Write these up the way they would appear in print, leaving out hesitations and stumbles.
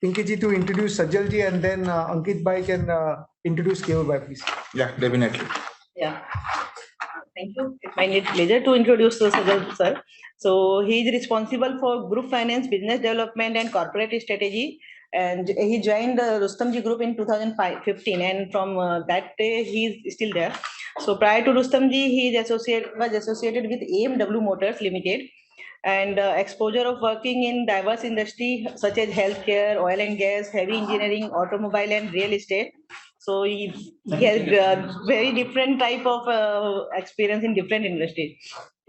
Pinky ji to introduce Sajal ji, and then Ankit bhai can introduce Keyur bhai, please. Yeah, definitely. Yeah. Thank you. It's my pleasure to introduce Sajal sir. So he is responsible for group finance, business development, and corporate strategy. And he joined the Rustomjee group in 2015, and from that day he is still there. So prior to Rustomjee, he was associated with AMW Motors Limited, and exposure of working in diverse industry such as healthcare, oil and gas, heavy engineering, automobile, and real estate. So he has very different type of experience in different industries.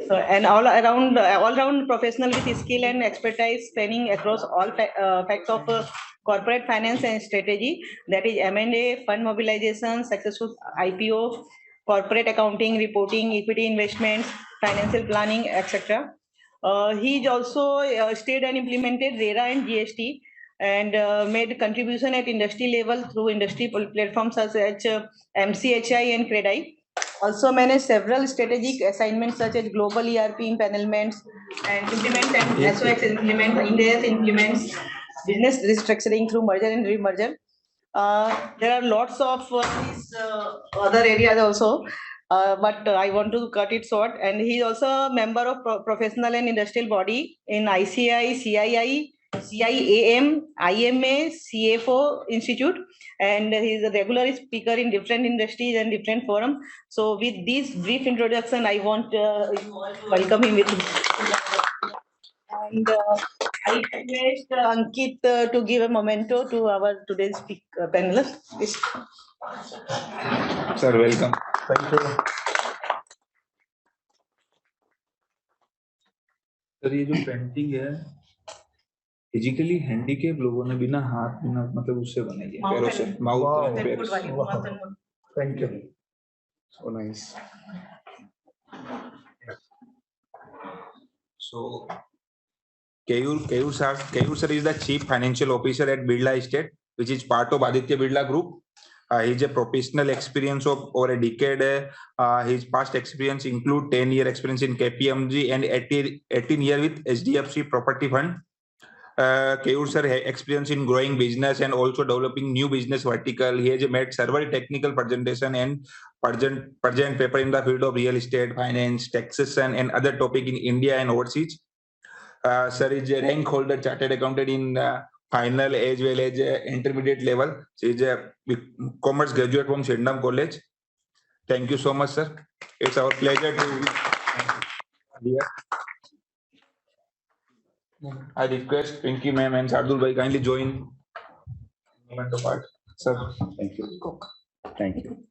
So and all round professional with skill and expertise spanning across all facts of corporate finance and strategy, that is M&A, fund mobilization, successful IPO, corporate accounting, reporting, equity investments, financial planning, etc. He also stayed and implemented RERA and GST, and made contribution at industry level through industry platforms such as MCHI and CREDI. Also managed several strategic assignments such as global ERP empanelments and implement and SOX implement, India implements, business restructuring through merger and remerger. There are lots of these other areas also, but I want to cut it short. And he is also a member of professional and industrial body in ICI, CII, CIAM, IMA, CFO Institute, and he is a regular speaker in different industries and different forums. So with this brief introduction, I want you all to welcome him with. And I request Ankit to give a memento to our today's panelist. Please. Sir, welcome. Thank you. Sir ये जो painting है physically handicap लोगों ने बिना हाथ बिना मतलब उससे बनाई है पैरों से माउथ एंड पैर Thank you. So nice. So Keyur sir is the Chief Financial Officer at Birla Estate, which is part of Aditya Birla Group. He has a professional experience of over a decade. His past experience include 10-year experience in KPMG and 18 year with HDFC Property Fund. Keyur sir has experience in growing business and also developing new business vertical. He has made several technical presentation and present paper in the field of real estate, finance, taxation, and other topic in India and overseas. Sir is a rank holder chartered accountant in final as well as intermediate level. She is a commerce graduate from Shardul College. Thank you so much, sir. It's our pleasure to be here. I request Pinky ma'am and Shardul bhai kindly join moment of part. Sir, thank you. Thank you.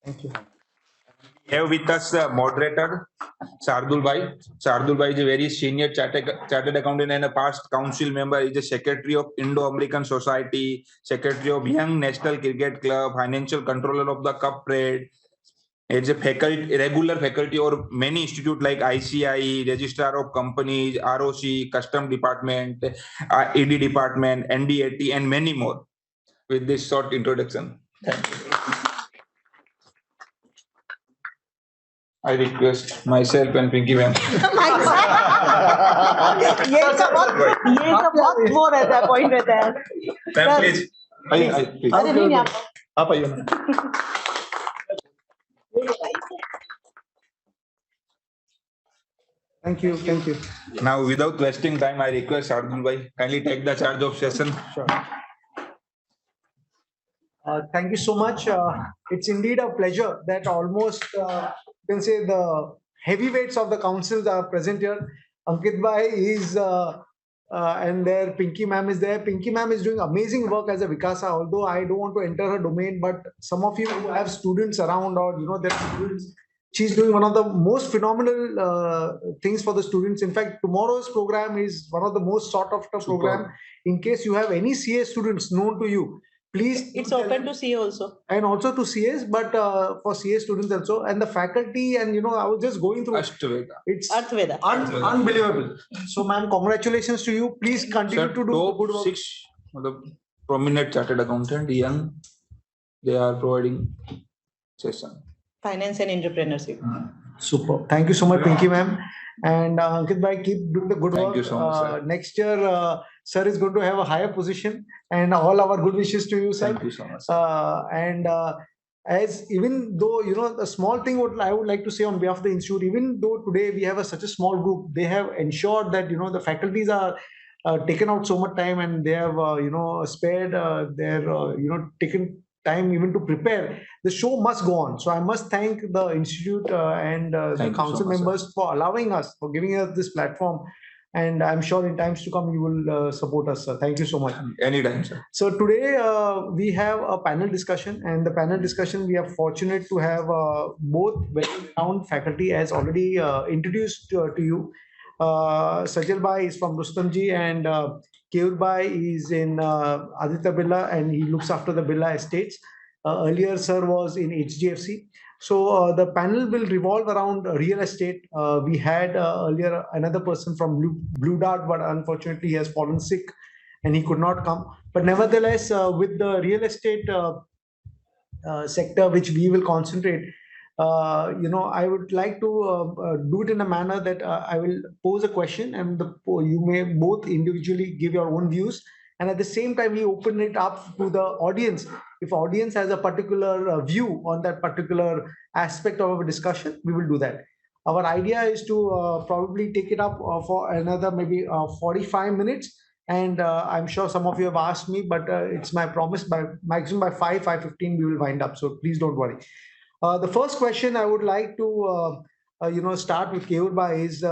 Thank you. We have with us moderator Shardul bhai. Shardul bhai is a very senior chartered accountant and a past council member. He is a secretary of Indo-American Society, secretary of Young National Cricket Club, financial controller of the Cup Parade. It's a faculty, regular faculty or many institutes like ICI, Registrar of Companies, ROC, Custom Department, ED Department, NDAT, and many more. With this short introduction, thank you. I request myself and Pinky ma'am. ये बहुत वो रहता है point रहता है. Ma'am, please. Please. अरे नहीं आप आइए ना. Thank you. Thank you. Now, without wasting time, I request Shardul bhai kindly take the charge of session. Sure. Thank you so much. It's indeed a pleasure that almost you can say the heavyweights of the councils are present here. Ankit bhai is and there Pinky ma'am is there. Pinky ma'am is doing amazing work as a Vikasa. Although I don't want to enter her domain, but some of you who have students around or you know their students, she's doing one of the most phenomenal things for the students. In fact, tomorrow's program is one of the most sought after program. In case you have any CA students known to you, please. It's open to CA also. And also to CAs, but for CA students also. And the faculty, and you know, I was just going through. It's unbelievable. So, ma'am, congratulations to you. Please continue to do good work. 6 prominent chartered accountant, young, they are providing session. Finance and entrepreneurship. Super. Thank you so much, Pinky ma'am. And Ankit bhai, keep doing the good Thank work. you so much, sir. Next year, sir is going to have a higher position, and all our good wishes to you, sir. Thank you so much, sir. And as even though the small thing what I would like to say on behalf of the institute, even though today we have such a small group, they have ensured that the faculties are taken out so much time, and they have spared their taken time even to prepare. The show must go on. So I must thank the institute and the Thank you so council much, sir. members for allowing us, for giving us this platform. And I'm sure in times to come you will support us, sir. Thank you so much. Anytime, sir. So today we have a panel discussion, and the panel discussion we are fortunate to have both very renowned faculty as already introduced to you. Sajal Bhai is from Rustomjee, and Keyur Bhai is in Aditya Birla, and he looks after the Birla estates. Earlier, sir was in HDFC. So the panel will revolve around real estate. We had earlier another person from Blue Dart, but unfortunately he has fallen sick and he could not come. But nevertheless, with the real estate sector, which we will concentrate, I would like to do it in a manner that I will pose a question, and you may both individually give your own views, and at the same time we open it up to the audience. If audience has a particular view on that particular aspect of our discussion, we will do that. Our idea is to probably take it up for another maybe 45 minutes, and I'm sure some of you have asked me, but it's my promise by maximum by 5:15 we will wind up. So please don't worry. The first question I would like to start with Keyur Bhai is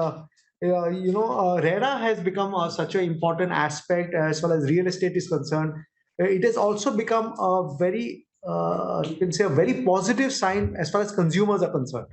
RERA has become such an important aspect as far as real estate is concerned. It has also become a very you can say a very positive sign as far as consumers are concerned.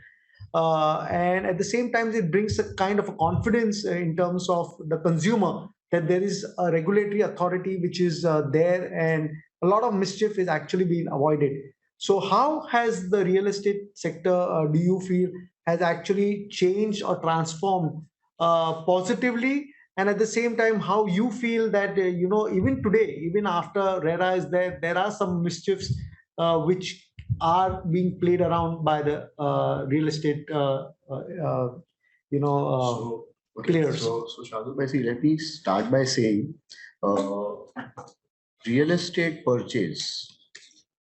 And at the same time, it brings a kind of a confidence in terms of the consumer that there is a regulatory authority which is there, and a lot of mischief is actually being avoided. So, how has the real estate sector, do you feel, has actually changed or transformed positively? And at the same time, how you feel that even today, even after RERA is there, there are some mischiefs which are being played around by the real estate, players. So Shardul, let me start by saying uh, real estate purchase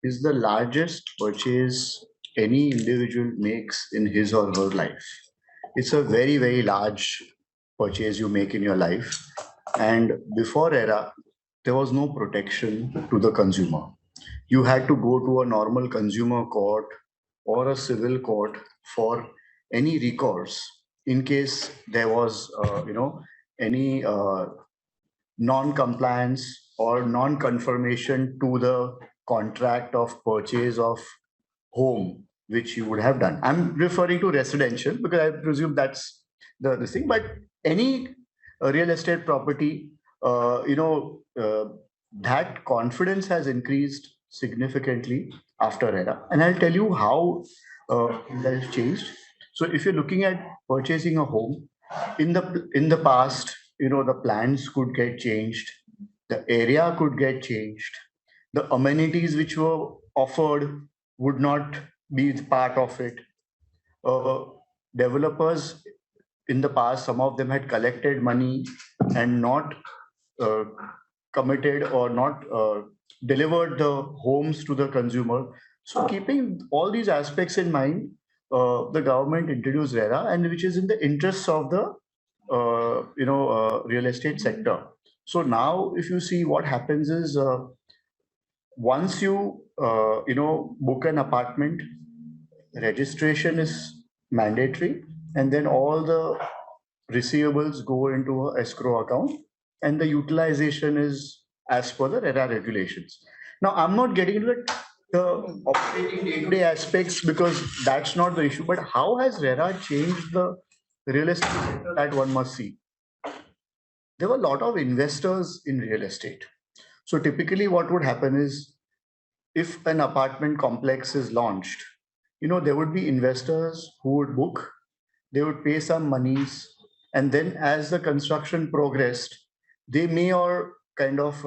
is the largest purchase any individual makes in his or her life. It's a very, very large purchase you make in your life. And before RERA, there was no protection to the consumer. You had to go to a normal consumer court or a civil court for any recourse in case there was, any non-compliance or non-confirmation to the contract of purchase of home which you would have done. I'm referring to residential because I presume that's the thing. But any real estate property, that confidence has increased significantly after RERA, and I'll tell you how that has changed. So if you're looking at purchasing a home, in the past, the plans could get changed, the area could get changed, the amenities which were offered would not be part of it. Developers in the past, some of them had collected money and not uh, committed or not delivered the homes to the consumer. So keeping all these aspects in mind, the government introduced RERA, and which is in the interests of the real estate sector. So now, if you see what happens is, once you book an apartment, registration is mandatory, and then all the receivables go into a escrow account, and the utilization is as per the RERA regulations. Now, I'm not getting into the operating day-to-day aspects because that's not the issue. But how has RERA changed the real estate sector? That one must see. There were a lot of investors in real estate. So typically, what would happen is, if an apartment complex is launched, there would be investors who would book, they would pay some monies, and then as the construction progressed, they may or kind of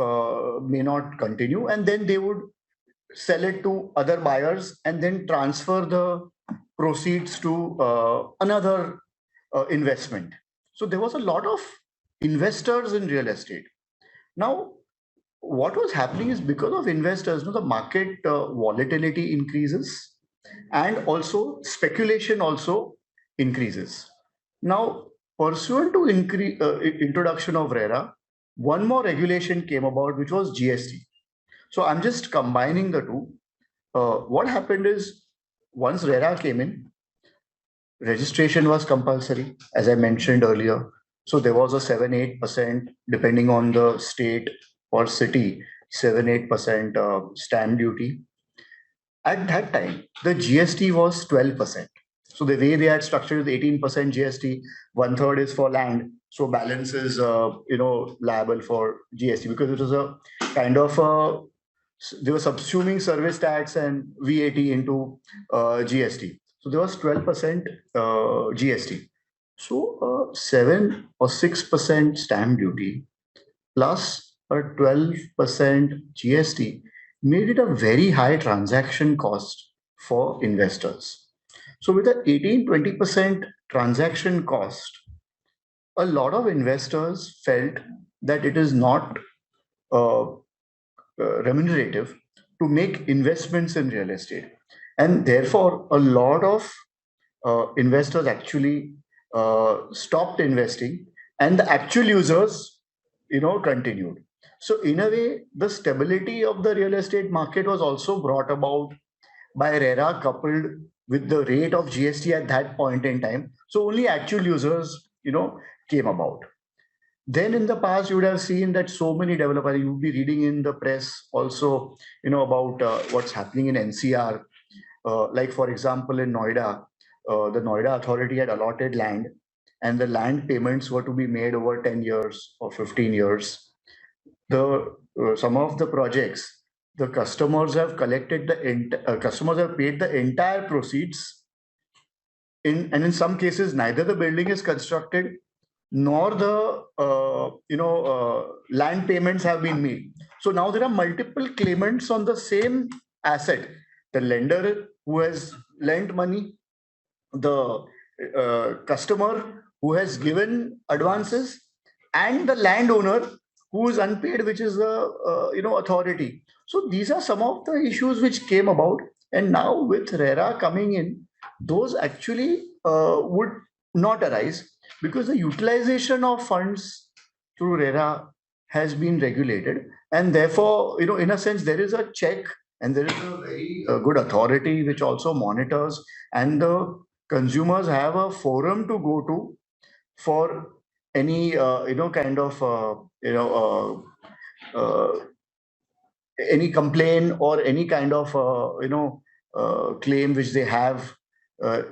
may not continue, and then they would sell it to other buyers and then transfer the proceeds to another investment. So there was a lot of investors in real estate. Now, what was happening is because of investors, the market volatility increases and also speculation also increases. Now, pursuant to introduction of RERA, one more regulation came about, which was GST. So I'm just combining the two. What happened is once RERA came in, registration was compulsory, as I mentioned earlier. So there was a 7-8%, depending on the state or city, 7-8% stamp duty. At that time, the GST was 12%. So the way they had structured is 18% GST, 1/3 is for land. So balance is, liable for GST because it was a kind of they were subsuming service tax and VAT into GST. So there was 12% GST. So 7 or 6% stamp duty plus a 12% GST made it a very high transaction cost for investors. So with an 18-20% transaction cost, a lot of investors felt that it is not remunerative to make investments in real estate. And therefore, a lot of investors actually stopped investing and the actual users, continued. So in a way, the stability of the real estate market was also brought about by RERA coupled with the rate of GST at that point in time. So only actual users, came about. Then in the past, you would have seen that so many developers, you would be reading in the press also, about what's happening in NCR. Like for example, in Noida, the Noida authority had allotted land and the land payments were to be made over 10 years or 15 years. Some of the projects, the customers have customers have paid the entire proceeds and in some cases, neither the building is constructed nor the land payments have been made. So now there are multiple claimants on the same asset. The lender who has lent money, the customer who has given advances, and the landowner who is unpaid, which is the authority. So these are some of the issues which came about, and now with RERA coming in, those actually would not arise because the utilization of funds through RERA has been regulated, and therefore, in a sense, there is a check and there is a very good authority which also monitors, and the consumers have a forum to go to for any kind of any complaint or any kind of claim which they have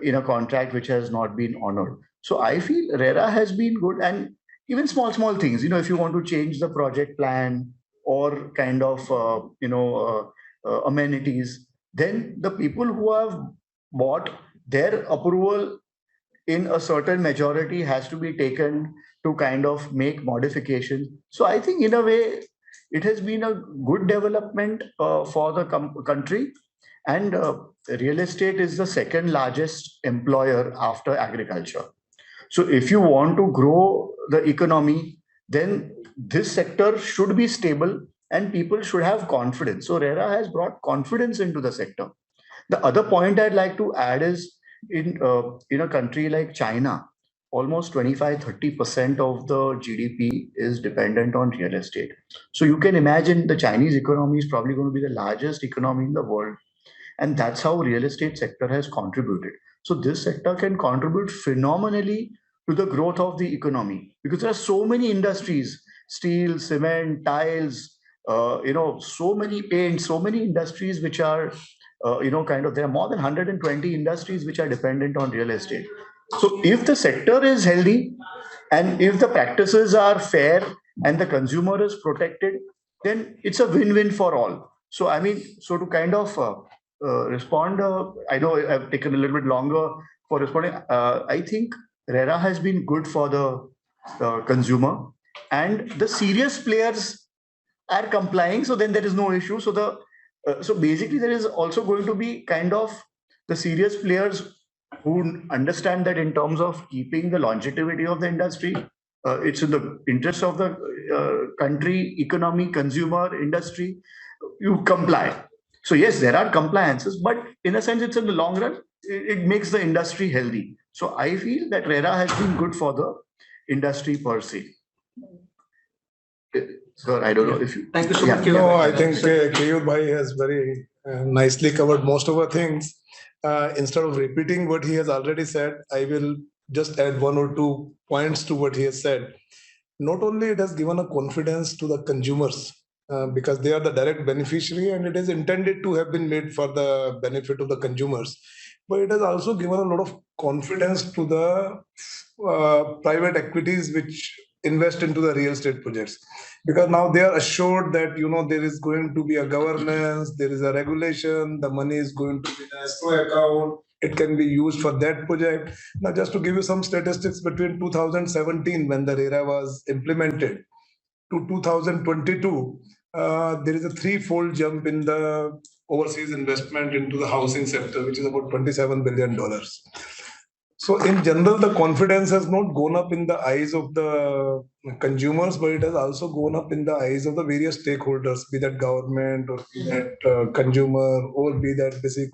in a contract which has not been honored. So I feel RERA has been good, and even small things. If you want to change the project plan or kind of amenities, then the people who have bought, their approval in a certain majority has to be taken to kind of make modifications. So I think in a way it has been a good development for the country, and real estate is the second largest employer after agriculture. So if you want to grow the economy, then this sector should be stable and people should have confidence. So RERA has brought confidence into the sector. The other point I'd like to add is in a country like China, almost 25-30% of the GDP is dependent on real estate. So you can imagine the Chinese economy is probably going to be the largest economy in the world. And that's how real estate sector has contributed. So this sector can contribute phenomenally to the growth of the economy because there are so many industries, steel, cement, tiles, so many paints, so many industries which are, there are more than 120 industries which are dependent on real estate. So if the sector is healthy and if the practices are fair and the consumer is protected, then it's a win-win for all. So I mean, so to kind of respond, I know I've taken a little bit longer for responding. I think RERA has been good for the consumer, and the serious players are complying. So then there is no issue. So basically there is also going to be kind of the serious players who understand that in terms of keeping the longevity of the industry, it's in the interest of the country, economy, consumer, industry, you comply. So yes, there are compliances, but in a sense, it's in the long run, it makes the industry healthy. So I feel that RERA has been good for the industry per se. Sir, I don't know if you. Thank you so much. Yeah. No, I think Keyur bhai has very nicely covered most of the things. Instead of repeating what he has already said, I will just add one or two points to what he has said. Not only it has given a confidence to the consumers because they are the direct beneficiary and it is intended to have been made for the benefit of the consumers, but it has also given a lot of confidence to the private equities which invest into the real estate projects, because now they are assured that there is going to be a governance, there is a regulation, the money is going to be in an escrow account, it can be used for that project. Now, just to give you some statistics, between 2017 when the RERA was implemented to 2022, there is a threefold jump in the overseas investment into the housing sector, which is about $27 billion. So in general, the confidence has not gone up in the eyes of the consumers, but it has also gone up in the eyes of the various stakeholders, be that government or be that consumer or be that basic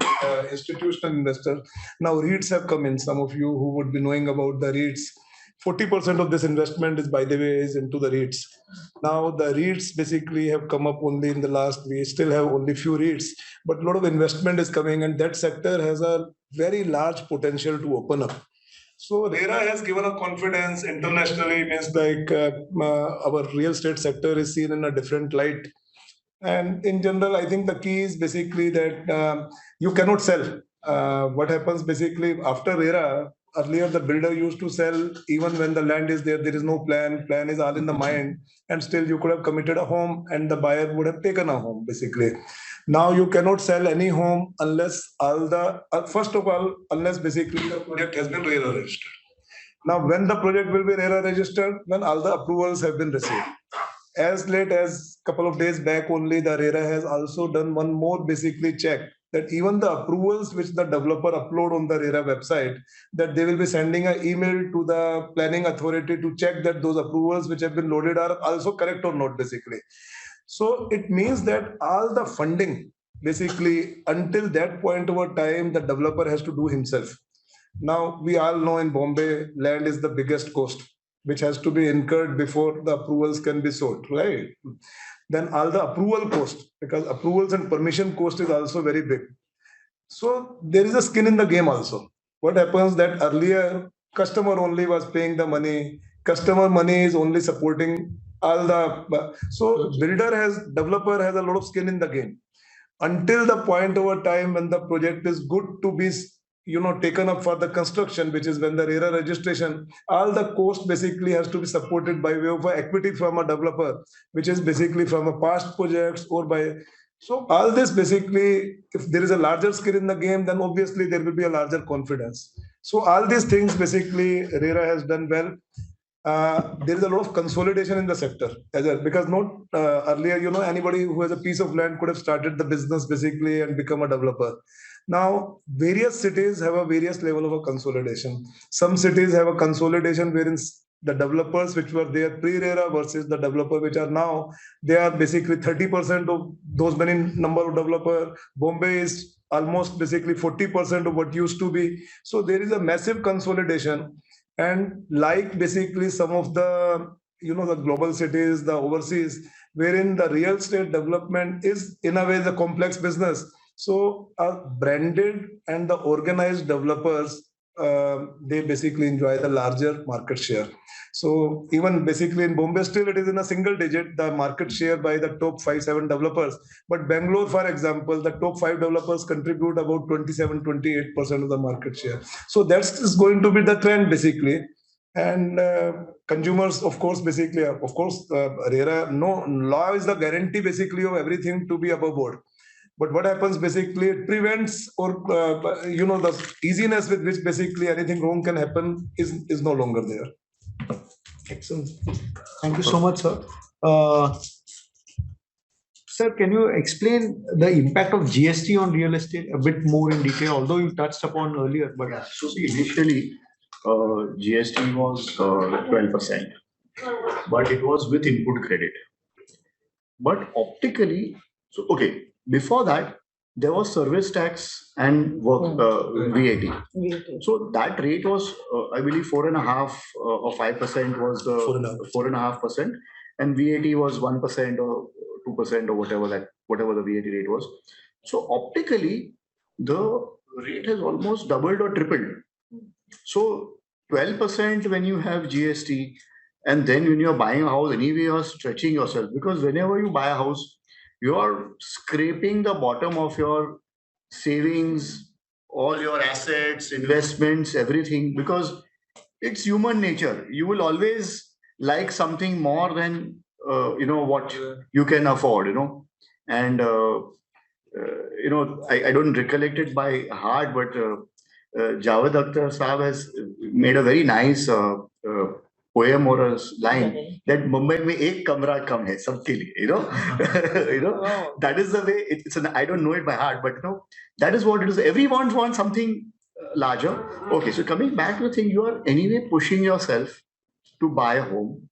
institutional investors. Now REITs have come in. Some of you who would be knowing about the REITs, 40% of this investment is, by the way, is into the REITs. Now the REITs basically have come up only in the last, we still have only few REITs, but a lot of investment is coming and that sector has a very large potential to open up. So RERA has given a confidence internationally, means like our real estate sector is seen in a different light. And in general, I think the key is basically that you cannot sell. What happens basically after RERA, earlier the builder used to sell even when the land is there, there is no plan is all in the mind, and still you could have committed a home and the buyer would have taken a home basically. Now you cannot sell any home unless first of all, unless basically the project has been RERA registered. Now when the project will be RERA registered, when all the approvals have been received. As late as a couple of days back only, the RERA has also done one more basically check, that even the approvals which the developer upload on the RERA website, that they will be sending an email to the planning authority to check that those approvals which have been loaded are also correct or not basically. So it means that all the funding basically until that point over time, the developer has to do himself. Now we all know in Bombay, land is the biggest cost, which has to be incurred before the approvals can be sought, right? Then all the approval cost, because approvals and permission cost is also very big. So there is a skin in the game also. What happens that earlier customer only was paying the money, customer money is only supporting all the, so developer has a lot of skin in the game. Until the point over time when the project is good to be taken up for the construction, which is when the RERA registration, all the cost basically has to be supported by way of equity from a developer, which is basically from a past projects or by. So all this basically, if there is a larger skill in the game, then obviously there will be a larger confidence. So all these things basically RERA has done well. There is a lot of consolidation in the sector as well, because not earlier, anybody who has a piece of land could have started the business basically and become a developer. Now, various cities have a various level of a consolidation. Some cities have a consolidation wherein the developers which were there pre-RERA versus the developer which are now, they are basically 30% of those many number of developer. Bombay is almost basically 40% of what used to be. So there is a massive consolidation. And like basically some of the, the global cities, the overseas, wherein the real estate development is in a way the complex business. So branded and the organized developers, they basically enjoy the larger market share. So even basically in Bombay, still it is in a single digit, the market share by the top 5-7 developers. But Bangalore, for example, the top 5 developers contribute about 27-28% of the market share. So that's going to be the trend basically. And consumers, of course, basically, RERA, no law is the guarantee basically of everything to be above board. But what happens basically, it prevents or, the easiness with which basically anything wrong can happen is no longer there. Excellent. Thank you so much, sir. Sir, can you explain the impact of GST on real estate a bit more in detail, although you touched upon earlier, but Yeah, so see, initially, GST was 12%, but it was with input credit. But optically, so okay, before that, there was service tax and work VAT. So that rate was, I believe, 4.5 or 5% was the 4.5%, and VAT was 1% or 2% or whatever the VAT rate was. So optically, the rate has almost doubled or tripled. So 12% when you have GST, and then when you're buying a house, anyway, you're stretching yourself, because whenever you buy a house, you're scraping the bottom of your savings, all your assets, investments, everything, because it's human nature. You will always like something more than what you can afford, and I don't recollect it by heart, but Javed Akhtar Saab has made a very nice poem or a line that Mumbai mein ek kamra kam hai sabke liye, that is the way it's an, I don't know it by heart, but that is what it is. Everyone wants something larger. Okay, so coming back to the thing, you are anyway pushing yourself to buy a home,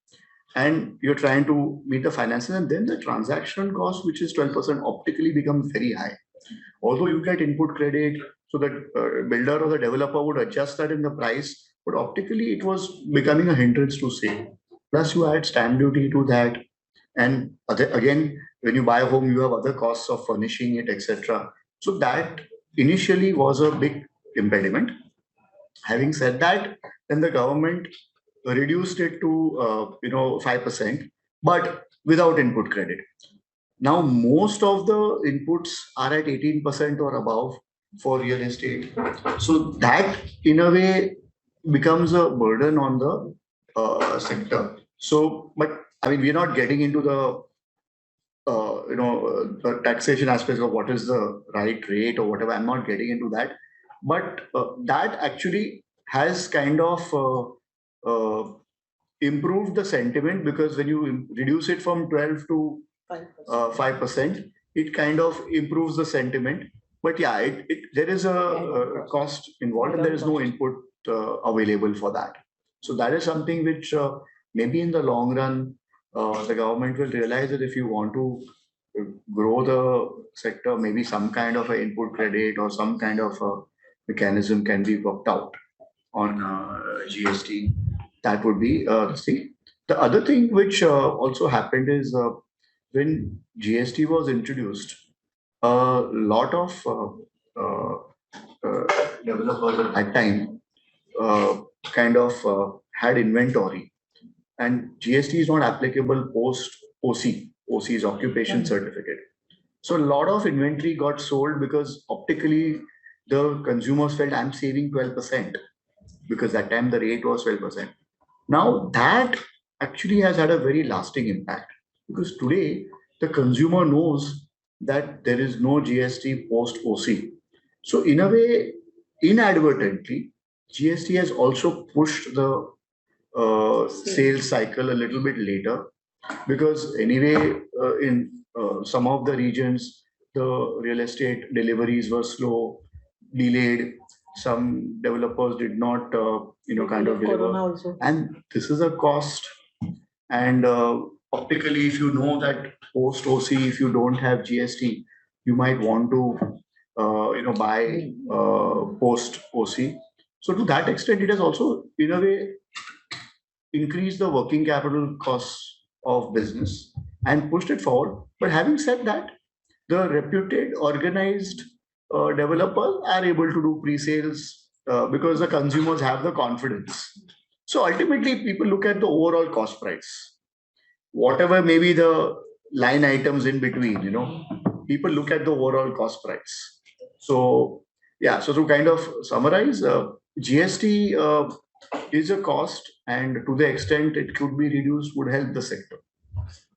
and you're trying to meet the finances, and then the transaction cost, which is 12%, optically becomes very high. Although you get input credit, so the builder or the developer would adjust that in the price, but optically it was becoming a hindrance to sale. Plus, you add stamp duty to that, and again, when you buy a home, you have other costs of furnishing it, etc. So that initially was a big impediment. Having said that, then the government reduced it to 5%, but without input credit. Now most of the inputs are at 18% or above for real estate. So that in a way becomes a burden on the sector. So, but I mean, we're not getting into the the taxation aspects of what is the right rate or whatever. I'm not getting into that, but that actually has kind of improved the sentiment, because when you reduce it from 12 to 5%, it kind of improves the sentiment. But yeah, there is a cost involved, and there is no input available for that. So that is something which maybe in the long run, the government will realize that if you want to grow the sector, maybe some kind of an input credit or some kind of a mechanism can be worked out on GST. That would be the thing. The other thing which also happened is when GST was introduced, a lot of developers at that time kind of had inventory, and GST is not applicable post OC. OC is occupation certificate. So a lot of inventory got sold because optically the consumers felt, I'm saving 12%, because that time the rate was 12%. Now that actually has had a very lasting impact, because today the consumer knows that there is no GST post OC. So in a way, inadvertently, GST has also pushed the sales cycle a little bit later, because anyway, in some of the regions, the real estate deliveries were slow, delayed. Some developers did not, kind of deliver. And this is a cost. And optically, if you know that post OC, if you don't have GST, you might want to, buy post OC. So to that extent, it has also, in a way, increased the working capital costs of business and pushed it forward. But having said that, the reputed organized developers are able to do pre-sales because the consumers have the confidence. So ultimately, people look at the overall cost price, whatever may be the line items in between. People look at the overall cost price. So yeah, so to kind of summarize, GST is a cost, and to the extent it could be reduced would help the sector.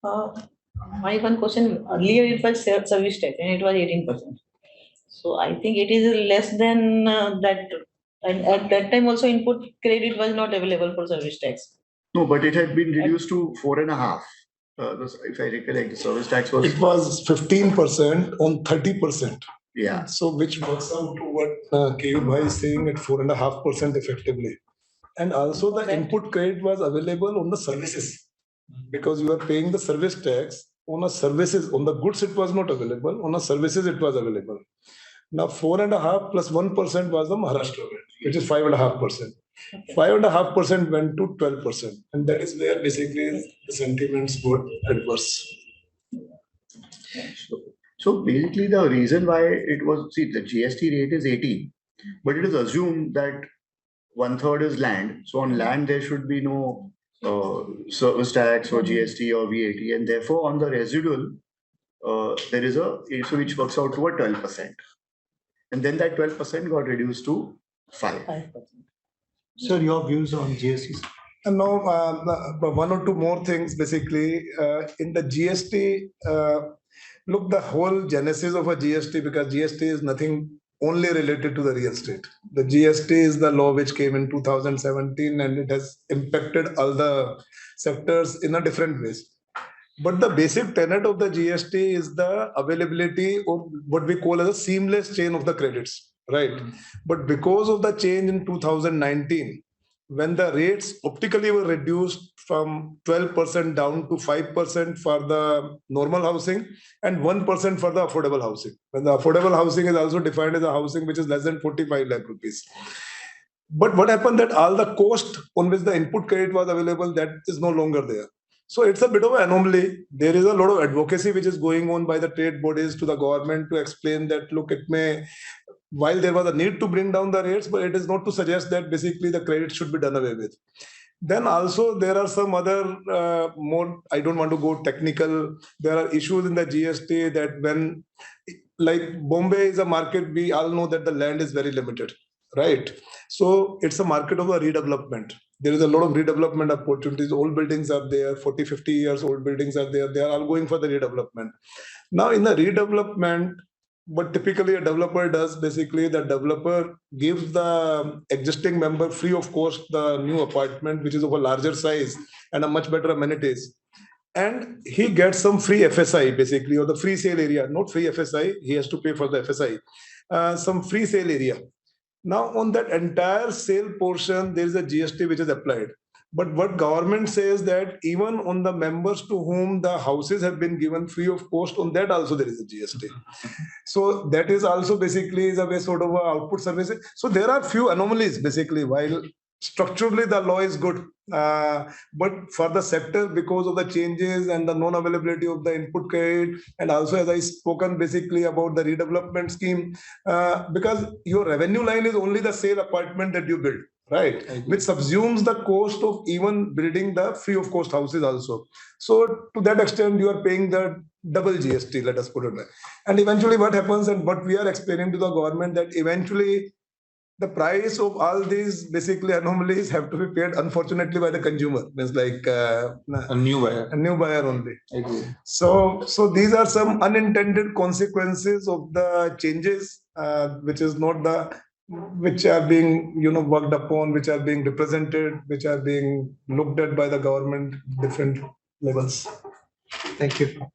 My one question, earlier it was service tax and it was 18%. So I think it is less than that. And at that time also input credit was not available for service tax. No, but it had been reduced to 4.5. if I recollect, the service tax was... It was 15% on 30%. Yeah. So which works out to what Keyur bhai is saying at 4.5% effectively. And also the input credit was available on the services, because you are paying the service tax on a services. On the goods it was not available, on a services it was available. Now 4.5 plus 1% was the Maharashtra rate, which is 5.5%. 5.5% went to 12%, and that is where basically the sentiments got adverse. So basically the reason why it was, see, the GST rate is 18, but it is assumed that 1/3 is land. So on land there should be no service tax or GST or VAT, and therefore on the residual there is a issue which works out to a 12%, and then that 12% got reduced to 5%. Sir, your views on GST? And now, one or two more things. Basically, in the GST, look, the whole genesis of a GST, because GST is nothing only related to the real estate. The GST is the law which came in 2017, and it has impacted all the sectors in a different ways. But the basic tenet of the GST is the availability of what we call as a seamless chain of the credits, right? But because of the change in 2019, when the rates optically were reduced from 12% down to 5% for the normal housing and 1% for the affordable housing. When the affordable housing is also defined as a housing which is less than 45 lakh rupees. But what happened that all the cost on which the input credit was available, that is no longer there. So it's a bit of an anomaly. There is a lot of advocacy which is going on by the trade bodies to the government to explain that, look, it may, while there was a need to bring down the rates, but it is not to suggest that basically the credit should be done away with. Then also there are some other more, I don't want to go technical. There are issues in the GST that when, like Bombay is a market, we all know that the land is very limited, right? So it's a market of a redevelopment. There is a lot of redevelopment opportunities. Old buildings are there, 40, 50 years old buildings are there. They are all going for the redevelopment. Now in the redevelopment, what typically a developer does, basically the developer gives the existing member free of cost the new apartment, which is of a larger size and a much better amenities. And he gets some free FSI basically, or the free sale area, not free FSI, he has to pay for the FSI, some free sale area. Now on that entire sale portion, there is a GST which is applied. But what government says that even on the members to whom the houses have been given free of cost, on that also there is a GST. So that is also basically is a way sort of a output services. So there are few anomalies basically, while structurally the law is good. But for the sector, because of the changes and the non-availability of the input credit, and also as I spoken basically about the redevelopment scheme, because your revenue line is only the sale apartment that you build, right? Which subsumes the cost of even building the free of cost houses also. So to that extent, you are paying the double GST, let us put it like. And eventually what happens, and what we are explaining to the government, that eventually the price of all these basically anomalies have to be paid, unfortunately, by the consumer. It's like a new buyer only. Agree. So these are some unintended consequences of the changes, which is not the, which are being worked upon, which are being represented, which are being looked at by the government different levels. Thank you.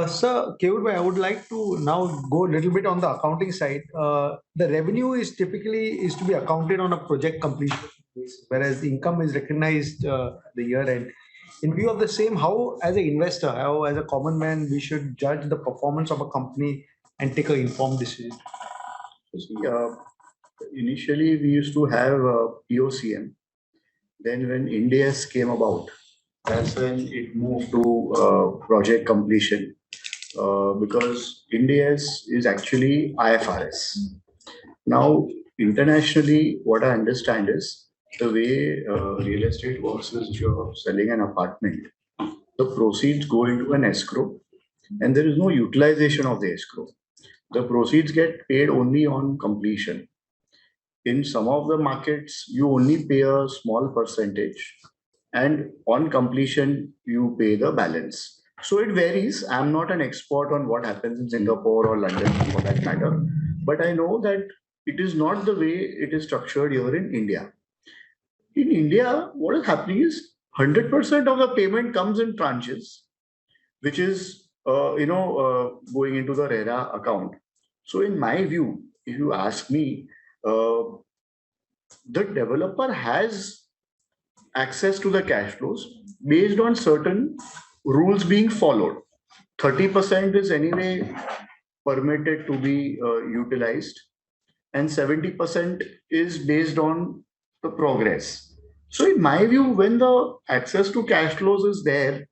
Sir, Keyur, I would like to now go a little bit on the accounting side. The revenue is typically to be accounted on a project completion basis, whereas the income is recognized the year end. In view of the same, how as an investor, how as a common man, we should judge the performance of a company and take an informed decision? Initially, we used to have POCM. Then when Ind AS came about, that's when it moved to project completion, because Ind AS is actually IFRS. Now, internationally, what I understand is the way real estate works is, if you're selling an apartment, the proceeds go into an escrow, and there is no utilization of the escrow. The proceeds get paid only on completion. In some of the markets, you only pay a small percentage, and on completion, you pay the balance. So it varies. I'm not an expert on what happens in Singapore or London for that matter, but I know that it is not the way it is structured here in India. In India, what is happening is 100% of the payment comes in tranches, which is, going into the RERA account. So in my view, if you ask me, the developer has access to the cash flows based on certain rules being followed. 30% is anyway permitted to be utilized, and 70% is based on the progress. So in my view, when the access to cash flows is there,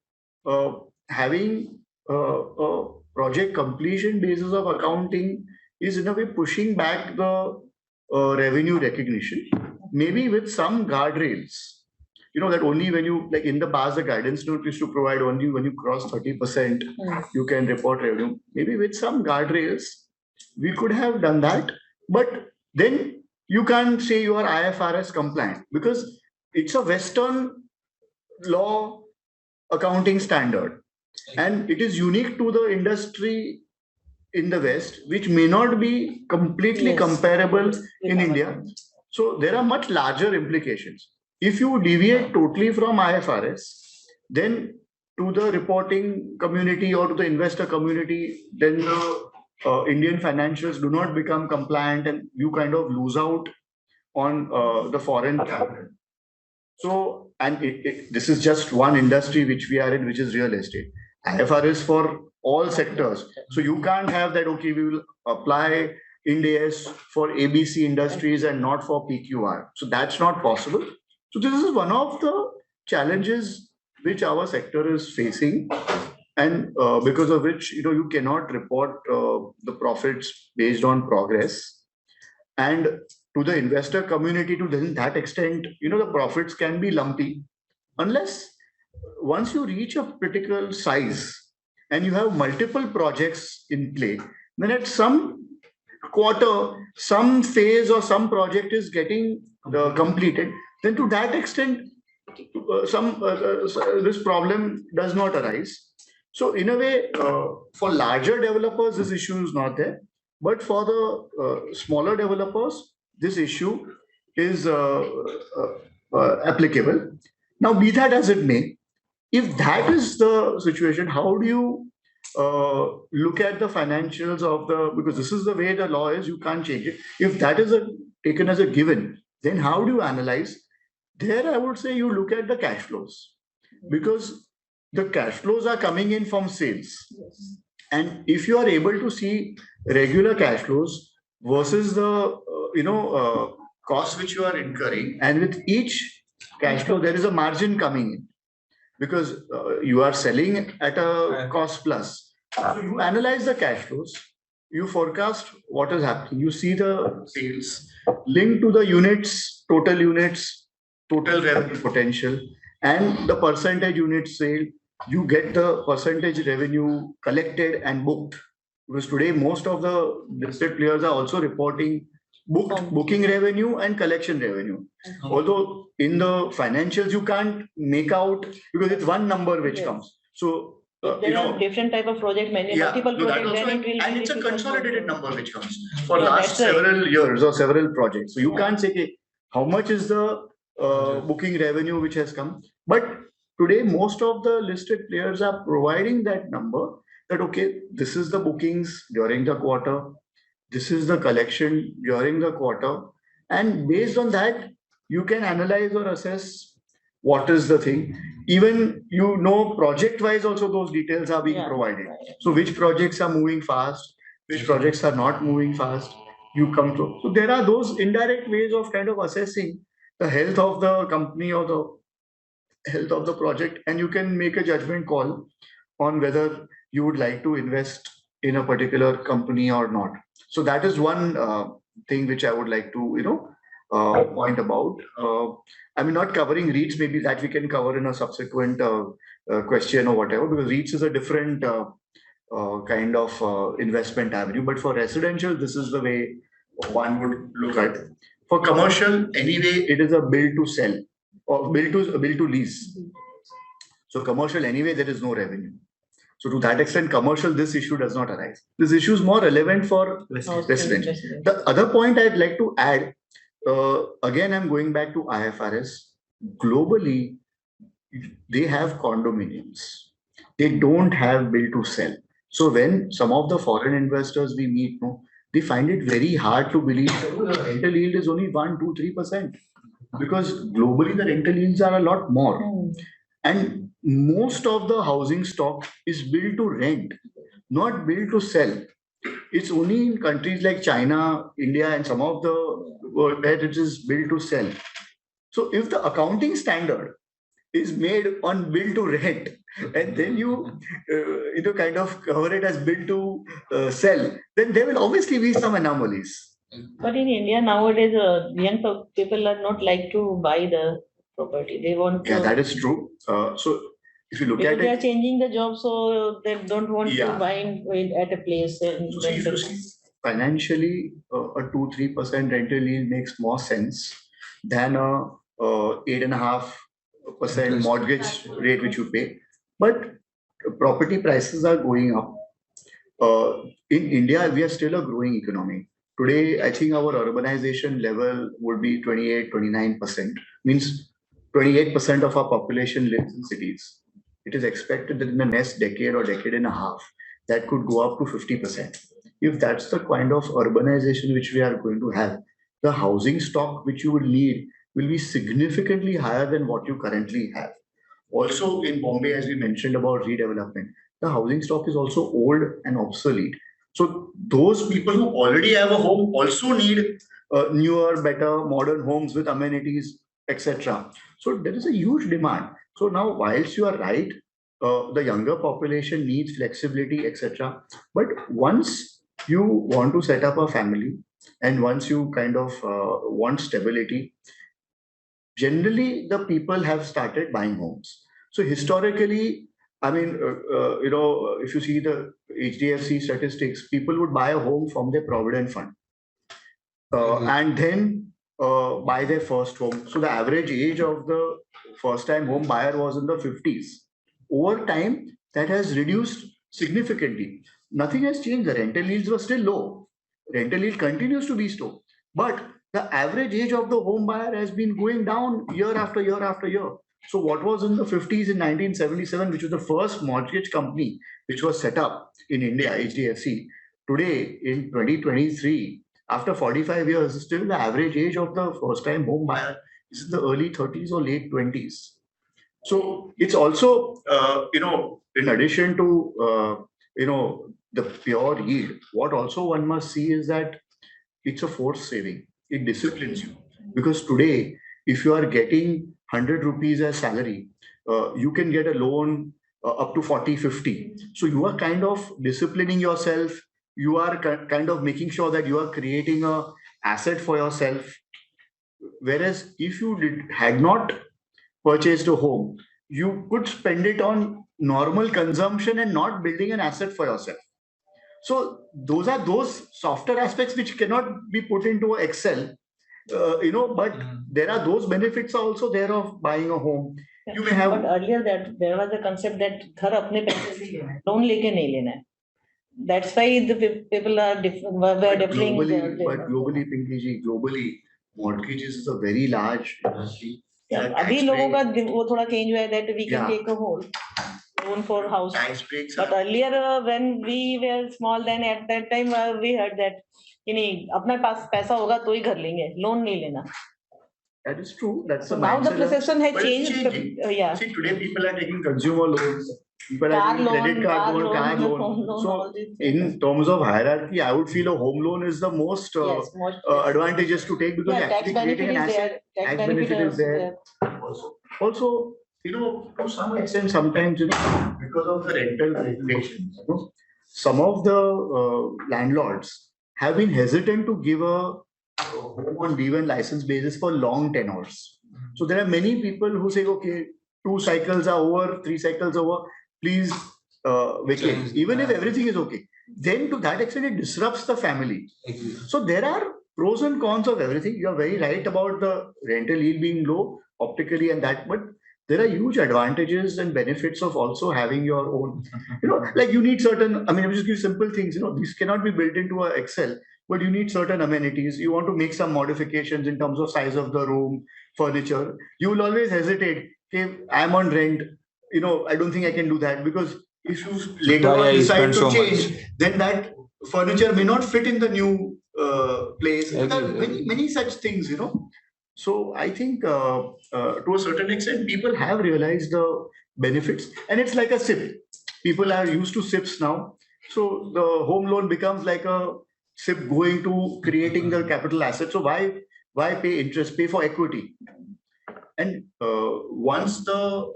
having a project completion basis of accounting is in a way pushing back the revenue recognition, maybe with some guardrails. That only when you, like in the past, the guidance note is to provide only when you cross 30%, you can report revenue. Maybe with some guardrails, we could have done that. But then you can't say you are IFRS compliant, because it's a Western law accounting standard, and it is unique to the industry in the West, which may not be completely comparable in India. So there are much larger implications. If you deviate totally from IFRS, then to the reporting community or to the investor community, then the Indian financials do not become compliant, and you kind of lose out on the foreign capital. So, and this is just one industry which we are in, which is real estate. IFRS for all sectors. So you can't have that, okay, we will apply Ind AS for ABC industries and not for PQR. So that's not possible. So this is one of the challenges which our sector is facing, and because of which, you cannot report the profits based on progress. And to the investor community, to that extent, the profits can be lumpy, unless once you reach a critical size and you have multiple projects in play, then at some quarter, some phase or some project is getting completed, then to that extent, this problem does not arise. So in a way, for larger developers, this issue is not there. But for the smaller developers, this issue is applicable. Now, be that as it may, if that is the situation, how do you look at the financials of because this is the way the law is, you can't change it. If that is taken as a given, then how do you analyze? There, I would say you look at the cash flows, because the cash flows are coming in from sales. And if you are able to see regular cash flows versus the cost which you are incurring, and with each cash flow there is a margin coming in, because you are selling at a cost plus. So you analyze the cash flows, you forecast what is happening, you see the sales linked to the units, total revenue potential, and the percentage unit sale. You get the percentage revenue collected and booked, because today most of the listed players are also reporting booking revenue and collection revenue. Although in the financials you can't make out, because it's one number which comes. So there are different type of project, multiple projects, and it's a consolidated number which comes for last several years or several projects. So you can't say, okay, how much is the booking revenue which has come. But today, most of the listed players are providing that number, that, okay, this is the bookings during the quarter, this is the collection during the quarter. And based on that, you can analyze or assess what is the thing. Even, project-wise also those details are being provided. So which projects are moving fast, which projects are not moving fast, you come to. So there are those indirect ways of kind of assessing the health of the company or the health of the project, and you can make a judgment call on whether you would like to invest in a particular company or not. So that is one thing which I would like to point about. I'm not covering REITs, maybe that we can cover in a subsequent question or whatever, because REITs is a different kind of investment avenue. But for residential, this is the way one would look at it. For commercial, anyway, it is a build to sell or build to lease. So commercial, anyway, there is no revenue. So to that extent, commercial, this issue does not arise. This issue is more relevant for residential. The other point I'd like to add, again, I'm going back to IFRS. Globally, they have condominiums. they don't have build to sell. So when some of the foreign investors we meet, no, they find it very hard to believe that the rental yield is only 1, 2, 3%. Because globally the rental yields are a lot more. And most of the housing stock is built to rent, not built to sell. It's only in countries like China, India, and some of the world where it is built to sell. So if the accounting standard is made on build to rent, and then you kind of cover it as build to sell, then there will obviously be some anomalies. But in India nowadays, young people are not like to buy the property. They want to. Yeah, that is true. So if you look because at they are it, changing the job, so they don't want Yeah. to buy at a place. And so see, if you see, financially, a 2-3% rental yield makes more sense than a 8.5% mortgage rate which you pay. But property prices are going up. In India, we are still a growing economy. Today, I think our urbanization level would be 28, 29%. Means 28% of our population lives in cities. It is expected that in the next decade or decade and a half, that could go up to 50%. If that's the kind of urbanization which we are going to have, the housing stock which you will need will be significantly higher than what you currently have. Also, in Bombay, as we mentioned about redevelopment, the housing stock is also old and obsolete. So those people who already have a home also need newer, better, modern homes with amenities, etc. So there is a huge demand. So now, whilst you are right, the younger population needs flexibility, etc. But once you want to set up a family, and once you kind of want stability, generally the people have started buying homes. So historically, I mean, if you see the HDFC statistics, people would buy a home from their provident fund and then buy their first home. So the average age of the first-time home buyer was in the 50s. Over time, that has reduced significantly. Nothing has changed. The rental yields were still low. Rental yield continues to be low, but the average age of the home buyer has been going down year after year after year. So what was in the 50s in 1977, which was the first mortgage company which was set up in India, HDFC, today in 2023, after 45 years, still the average age of the first-time home buyer is in the early 30s or late 20s. So it's also, in addition to, the pure yield, what also one must see is that it's a forced saving. It disciplines you. Because today, if you are getting 100 rupees as salary, you can get a loan up to 40, 50. So you are kind of disciplining yourself. You are kind of making sure that you are creating a asset for yourself. Whereas if you had not purchased a home, you could spend it on normal consumption and not building an asset for yourself. So those are those softer aspects which cannot be put into Excel, but there are those benefits also there of buying a home. You may have. But earlier that there was a concept that घर अपने पैसे से लेना है, loan लेके नहीं लेना है. That's why the people are differing. But globally, Pinky ji, globally, mortgages is a very large industry. अभी लोगों का वो थोड़ा change हुआ है that we can take a whole loan for house. But earlier when we were small, then at that time we heard that कि नहीं अपने पास पैसा होगा तो ही घर लेंगे, loan नहीं लेना. That is true. That's so the now the mindset perception has but it's changed. changing. Yeah. See, today people are taking consumer loans. People are Car taking loan, credit card loan, car home loan. loan, So all these things. in terms of hierarchy, I would feel a home loan is the most Yes, advantageous to take because yeah, you're tax actually creating benefit an is there. asset. Tax Tax benefit benefit is also there. Also, to some extent, sometimes, because of the rental regulations, some of the landlords have been hesitant to give a home on B1 license basis for long tenures. So there are many people who say, okay, 2 cycles are over, 3 cycles over, please vacate, even if everything is okay. Then to that extent, it disrupts the family. So there are pros and cons of everything. You are very right about the rental yield being low optically and that, but there are huge advantages and benefits of also having your own, like you need certain, I mean, I'll just give simple things, these cannot be built into an Excel, but you need certain amenities. You want to make some modifications in terms of size of the room, furniture. You will always hesitate. Okay, I'm on rent. I don't think I can do that because if you later on decide to change, then that furniture may not fit in the new place. There are many such things, So I think to a certain extent, people have realized the benefits, and it's like a SIP. People are used to SIPs now. So the home loan becomes like a SIP going to creating the capital asset. So why pay interest? Pay for equity. And once the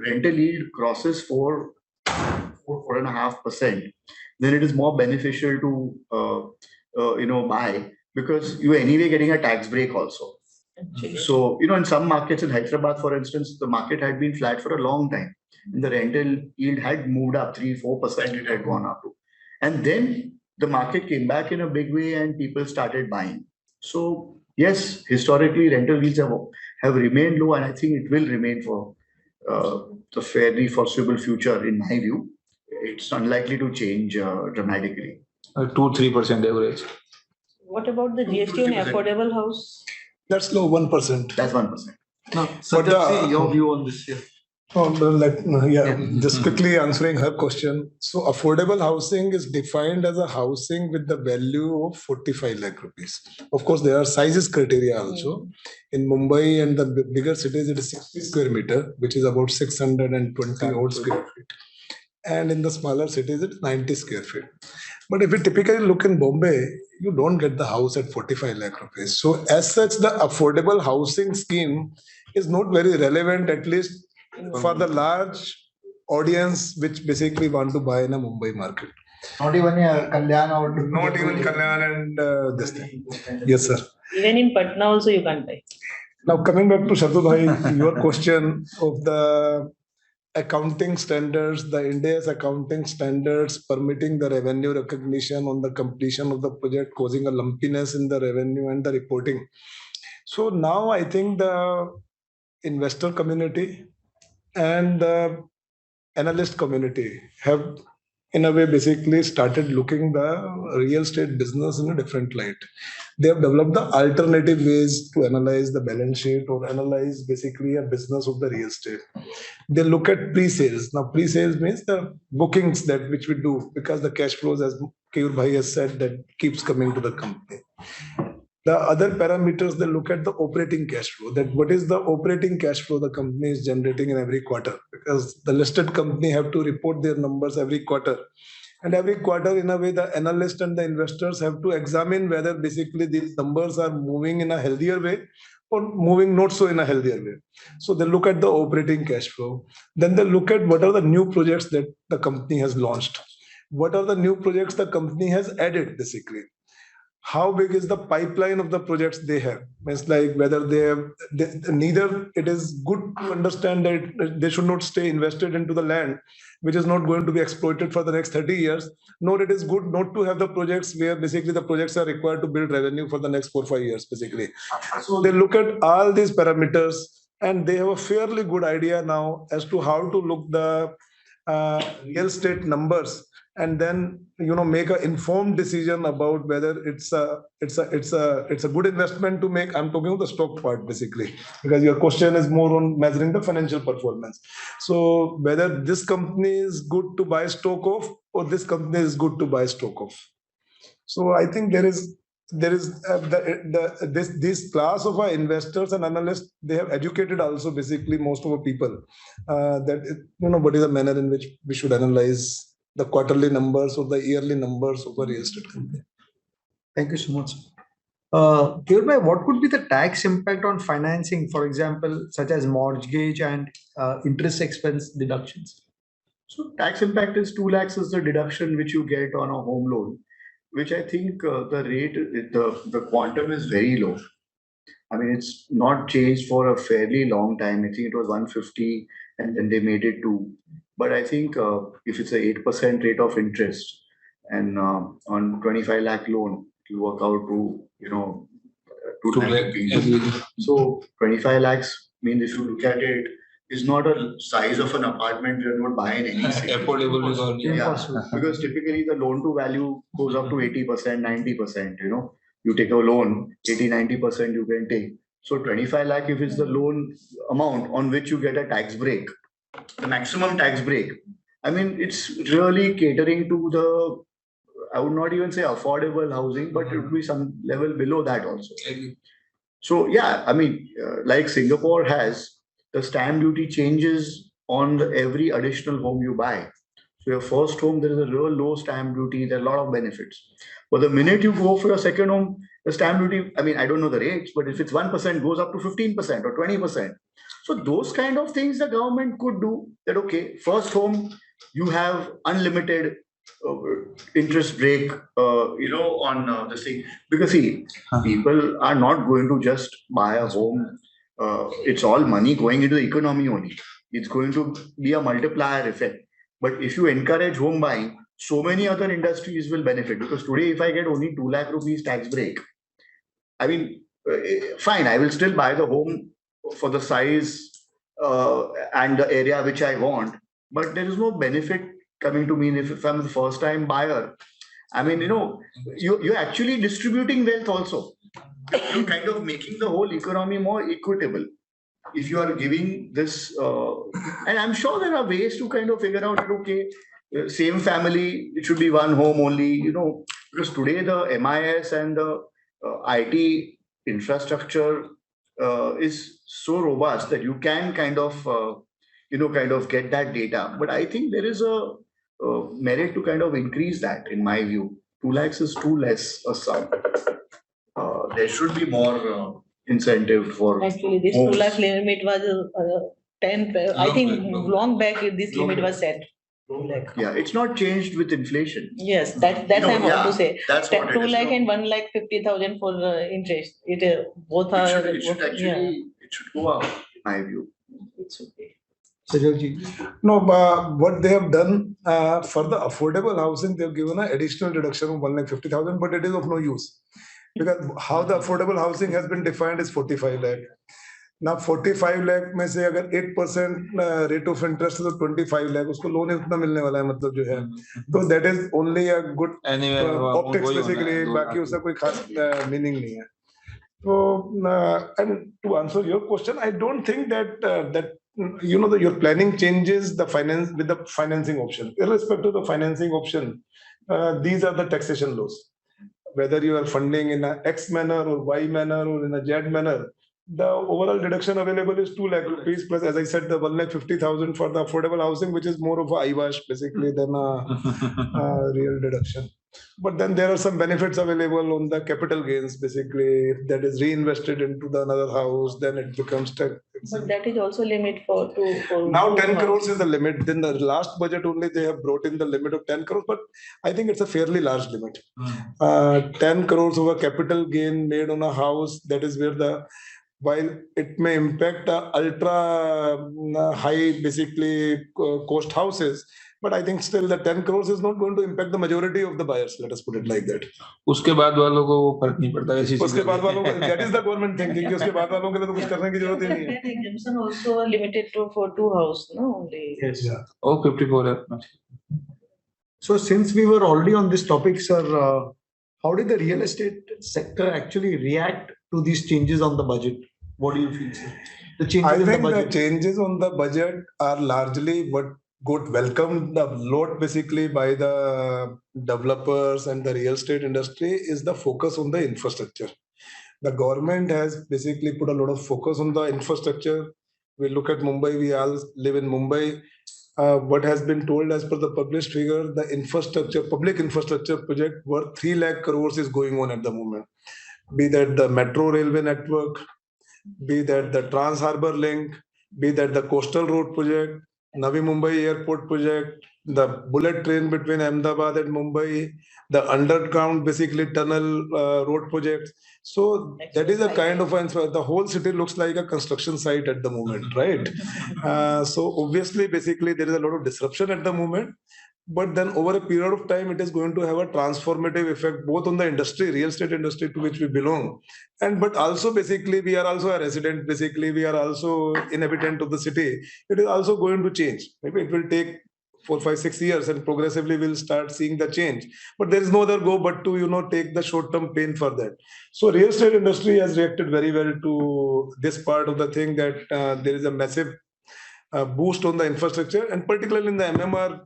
rental yield crosses 4.5%, then it is more beneficial to buy, because you are anyway getting a tax break also. So in some markets in Hyderabad, for instance, the market had been flat for a long time, and the rental yield had moved up 3-4%. It had gone up to, and then the market came back in a big way, and people started buying. So yes, historically rental yields have remained low, and I think it will remain for the fairly foreseeable future. In my view, it's unlikely to change dramatically. 2-3% average. What about the GST on affordable house? That's low, 1%. That's 1%. No, Sajal, your view on this here. Just quickly answering her question. So affordable housing is defined as a housing with the value of 45 lakh rupees. Of course, there are sizes criteria also. In Mumbai and the bigger cities, it is 60 square meter, which is about 620 odd square feet. And in the smaller cities, it's 90 square feet. But if you typically look in Bombay, you don't get the house at 45 lakh rupees. So as such, the affordable housing scheme is not very relevant, at least for the large audience which basically want to buy in a Mumbai market. Not even Kalyan or not even Kalyan and this thing. Yes, sir. Even in Patna also you can't buy. Now coming back to Shardul bhai, your question of the accounting standards, the India's accounting standards permitting the revenue recognition on the completion of the project, causing a lumpiness in the revenue and the reporting. So now I think the investor community and the analyst community have in a way basically started looking the real estate business in a different light. They have developed the alternative ways to analyze the balance sheet or analyze basically a business of the real estate. They look at pre-sales. Now pre-sales means the bookings that which we do, because the cash flows, as Keyur bhai has said, that keeps coming to the company. The other parameters, they look at the operating cash flow, that what is the operating cash flow the company is generating in every quarter, because the listed company have to report their numbers every quarter. And every quarter, in a way, the analyst and the investors have to examine whether basically these numbers are moving in a healthier way or moving not so in a healthier way. So they look at the operating cash flow. Then they look at what are the new projects that the company has launched. What are the new projects the company has added, basically. How big is the pipeline of the projects they have? It's like whether neither it is good to understand that they should not stay invested into the land, which is not going to be exploited for the next 30 years, nor it is good not to have the projects where basically the projects are required to build revenue for the next 4-5 years, basically. So they look at all these parameters and they have a fairly good idea now as to how to look the real estate numbers, and then make an informed decision about whether it's a good investment to make. I'm talking about the stock part basically, because your question is more on measuring the financial performance. So whether this company is good to buy stock of, or this company is good to buy stock of. So I think this class of our investors and analysts, they have educated also basically most of the people that what is the manner in which we should analyze the quarterly numbers or the yearly numbers of a real estate company. Thank you so much. Keyur bhai, what could be the tax impact on financing, for example, such as mortgage and interest expense deductions? So tax impact is 2 lakhs is the deduction which you get on a home loan, which I think the rate, the quantum is very low. I mean, it's not changed for a fairly long time. I think it was 150 and then they made it 2. But I think if it's a 8% rate of interest and on 25 lakh loan, it will work out to, 2 lakh rupees. So 25 lakhs means if you look at it, is not a size of an apartment you're not buying any city. Affordable. Yeah, because typically the loan to value goes up to 80%, 90%, You take a loan, 80-90% you can take. So 25 lakh, if it's the loan amount on which you get a tax break, the maximum tax break, I mean, it's really catering to the, I would not even say affordable housing, but it would be some level below that also. So yeah, I mean, like Singapore has, the stamp duty changes on every additional home you buy. So your first home, there is a real low stamp duty. There are a lot of benefits. But the minute you go for your second home, the stamp duty, I mean, I don't know the rates, but if it's 1%, goes up to 15% or 20%. So those kind of things the government could do. That okay, first home, you have unlimited uh, interest break, on this thing. Because see, people are not going to just buy a home. It's all money going into the economy only. It's going to be a multiplier effect. But if you encourage home buying, so many other industries will benefit. Because today, if I get only 2 lakh rupees tax break, I mean, fine, I will still buy the home for the size and the area which I want. But there is no benefit coming to me if I'm the first time buyer. I mean, you're actually distributing wealth also. You're kind of making the whole economy more equitable. If you are giving this, and I'm sure there are ways to kind of figure out that, okay, same family, it should be one home only, because today the MIS and the IT infrastructure is so robust that you can kind of get that data. But I think there is a merit to kind of increase that, in my view. 2 lakhs is too less a sum. There should be more incentive for Actually, this homes. 2 lakh limit was 10, I think long back this limit was set. 2 lakh. Yeah, it's not changed with inflation. Yes, that's No, I want yeah, to say. that's what it 2 is, lakh no? and 1,50,000 for interest. Both It are. should, it should both- actually, it should go up, in my view. It should be. Sajalji. No, what they have done for the affordable housing, they have given an additional deduction of 1,50,000, but it is of no use. Because how the affordable housing has been defined is 45 lakh. Now 45 lakh में से अगर 8% rate of interest है तो 25 lakh उसको loan इतना मिलने वाला है मतलब जो है तो that is only a good optics basically बाकी उसका कोई खास meaning नहीं है so and to answer your question I don't think that your planning changes the finance with the financing option irrespective of the financing option these are the taxation laws whether you are funding in a X manner or Y manner or in a Z manner the overall deduction available is 2 lakh rupees plus, as I said, the 1,50,000 for the affordable housing, which is more of a IVAS basically than a real deduction. But then there are some benefits available on the capital gains, basically, if that is reinvested into the another house, then it becomes tax. But that is also limit for Now 10 crores is the limit. Then the last budget only they have brought in the limit of 10 crores, but I think it's a fairly large limit. 10 crores of a capital gain made on a house, that is where while it may impact ultra high basically cost houses, but I think still the 10 crores is not going to impact the majority of the buyers. Let us put it like that. उसके बाद वालों को वो फर्क नहीं पड़ता ऐसी उसके बाद वालों को that is the government thinking कि उसके बाद वालों के लिए तो कुछ करने की जरूरत ही नहीं है. That exemption also limited for 2 house, no only. Yes. Yeah. Oh, 54 है. So since we were already on this topic, sir, how did the real estate sector actually react to these changes on the budget? What do you feel, sir? The changes I in the think the budget. changes on the budget are largely what got welcomed a lot basically by the developers and the real estate industry is the focus on the infrastructure. The government has basically put a lot of focus on the infrastructure. We look at Mumbai, we all live in Mumbai. What has been told as per the published figure, the infrastructure, public infrastructure project worth 3 lakh crores is going on at the moment. Be that the metro railway network, be that the Trans Harbour Link, be that the coastal road project, Navi Mumbai airport project, the bullet train between Ahmedabad and Mumbai, the underground basically tunnel road projects. So that is a kind of the whole city looks like a construction site at the moment, right? So obviously, basically there is a lot of disruption at the moment. But then over a period of time, it is going to have a transformative effect both on the industry, real estate industry to which we belong. But also basically we are also a resident, basically we are also inhabitant of the city. It is also going to change. Maybe it will take 4, 5, 6 years and progressively we'll start seeing the change. But there is no other go but to, take the short-term pain for that. So real estate industry has reacted very well to this part of the thing that there is a massive boost on the infrastructure, and particularly in the MMR,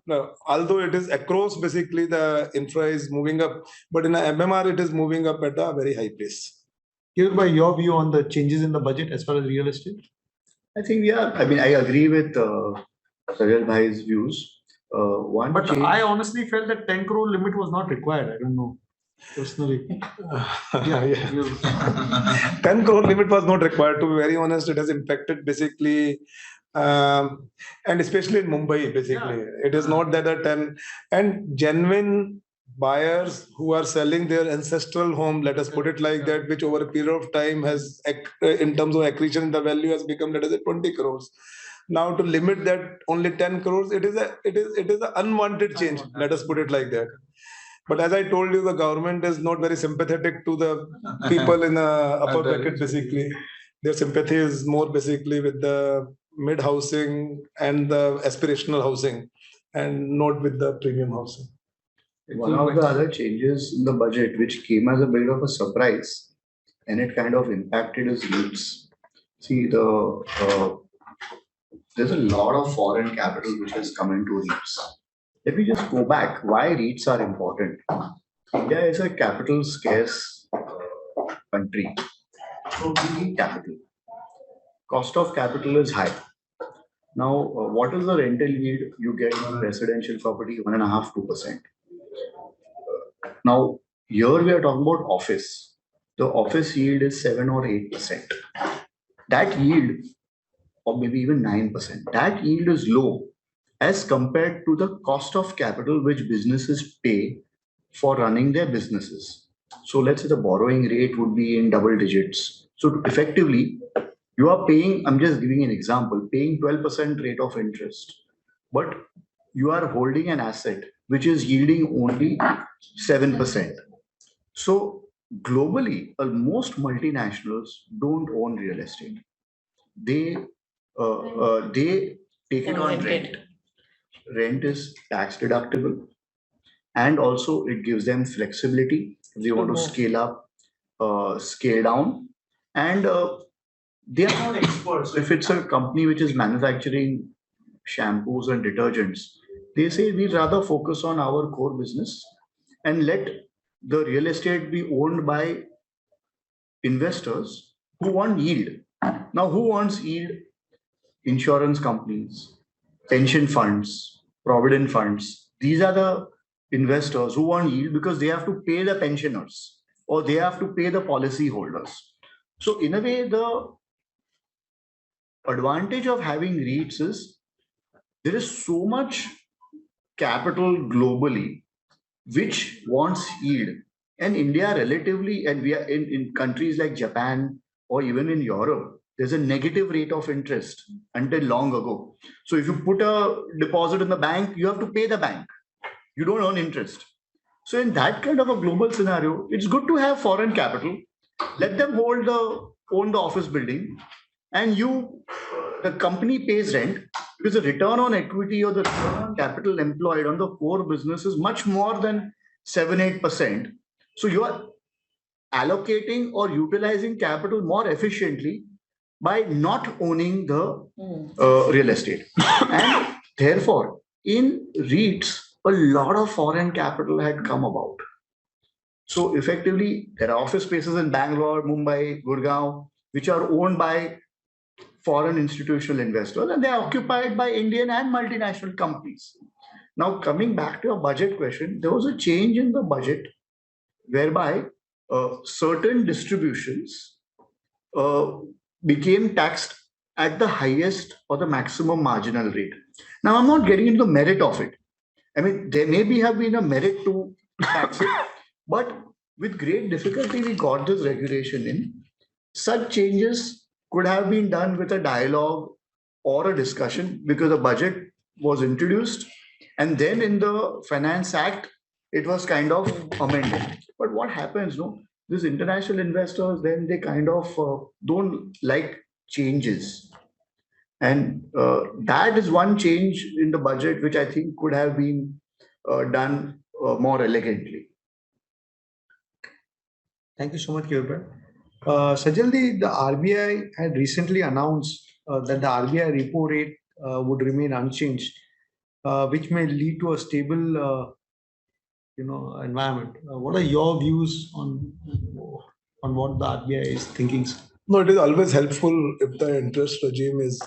although it is across basically the infra is moving up, but in the MMR it is moving up at a very high pace. Keyur, by your view on the changes in the budget as far as real estate? I think, yeah, I mean, I agree with Sajal Bhai's views. One But change, I honestly felt that 10 crore limit was not required. I don't know. Personally. Yeah. 10 crore limit was not required, to be very honest. It has impacted basically, and especially in Mumbai, basically. Yeah. It is not that a 10, and genuine buyers who are selling their ancestral home, let us put it like that, which over a period of time has, in terms of accretion in the value, has become, let us say, 20 crores. Now to limit that only 10 crores, it is an unwanted change. Let us put it like that. But as I told you, the government is not very sympathetic to the people in the upper bracket, basically. Their sympathy is more basically with the mid housing and the aspirational housing, and not with the premium housing. one of the other changes in the budget, which came as a bit of a surprise, and it kind of impacted his REITs. See, there's a lot of foreign capital which has come into REITs. Let me just go back. Why REITs are important? India is a capital scarce country. So we need capital. Cost of capital is high. Now, what is the rental yield you get on a residential property? 1.5%, 2%. Now, here we are talking about office. The office yield is 7 or 8%. That yield, or maybe even 9%, that yield is low as compared to the cost of capital which businesses pay for running their businesses. So let's say the borrowing rate would be in double digits. So effectively, you are paying, I'm just giving an example, paying 12% rate of interest, but you are holding an asset which is yielding only 7%. So globally, most multinationals don't own real estate. They take it on rent. Rent is tax deductible, and also it gives them flexibility if they want to scale up, scale down, and they are not experts. If it's a company which is manufacturing shampoos and detergents, they say we'd rather focus on our core business and let the real estate be owned by investors who want yield. Now, who wants yield? Insurance companies, pension funds, provident funds. These are the investors who want yield because they have to pay the pensioners or they have to pay the policy holders. So in a way, the advantage of having REITs is there is so much capital globally which wants yield. And India relatively, and we are in countries like Japan or even in Europe, there's a negative rate of interest until long ago. So if you put a deposit in the bank, you have to pay the bank. You don't earn interest. So in that kind of a global scenario, it's good to have foreign capital. Let them own the office building, and the company pays rent, because the return on equity or the return on capital employed on the core business is much more than 7-8%. So you are allocating or utilizing capital more efficiently by not owning the real estate. And therefore, in REITs, a lot of foreign capital had come about. So effectively, there are office spaces in Bangalore, Mumbai, Gurgaon, which are owned by foreign institutional investors, and they are occupied by Indian and multinational companies. Now, coming back to a budget question, there was a change in the budget whereby certain distributions became taxed at the highest or the maximum marginal rate. Now, I'm not getting into the merit of it. I mean, there may have been a merit to tax it, but with great difficulty, we got this regulation in. Such changes could have been done with a dialogue or a discussion, because the budget was introduced and then in the Finance Act, it was kind of amended. But what happens, these international investors, then they kind of don't like changes. And that is one change in the budget, which I think could have been done more elegantly. Thank you so much, Keyur. Sajal, the RBI had recently announced that the RBI repo rate would remain unchanged, which may lead to a stable, environment. What are your views on what the RBI is thinking? No, it is always helpful if the interest regime is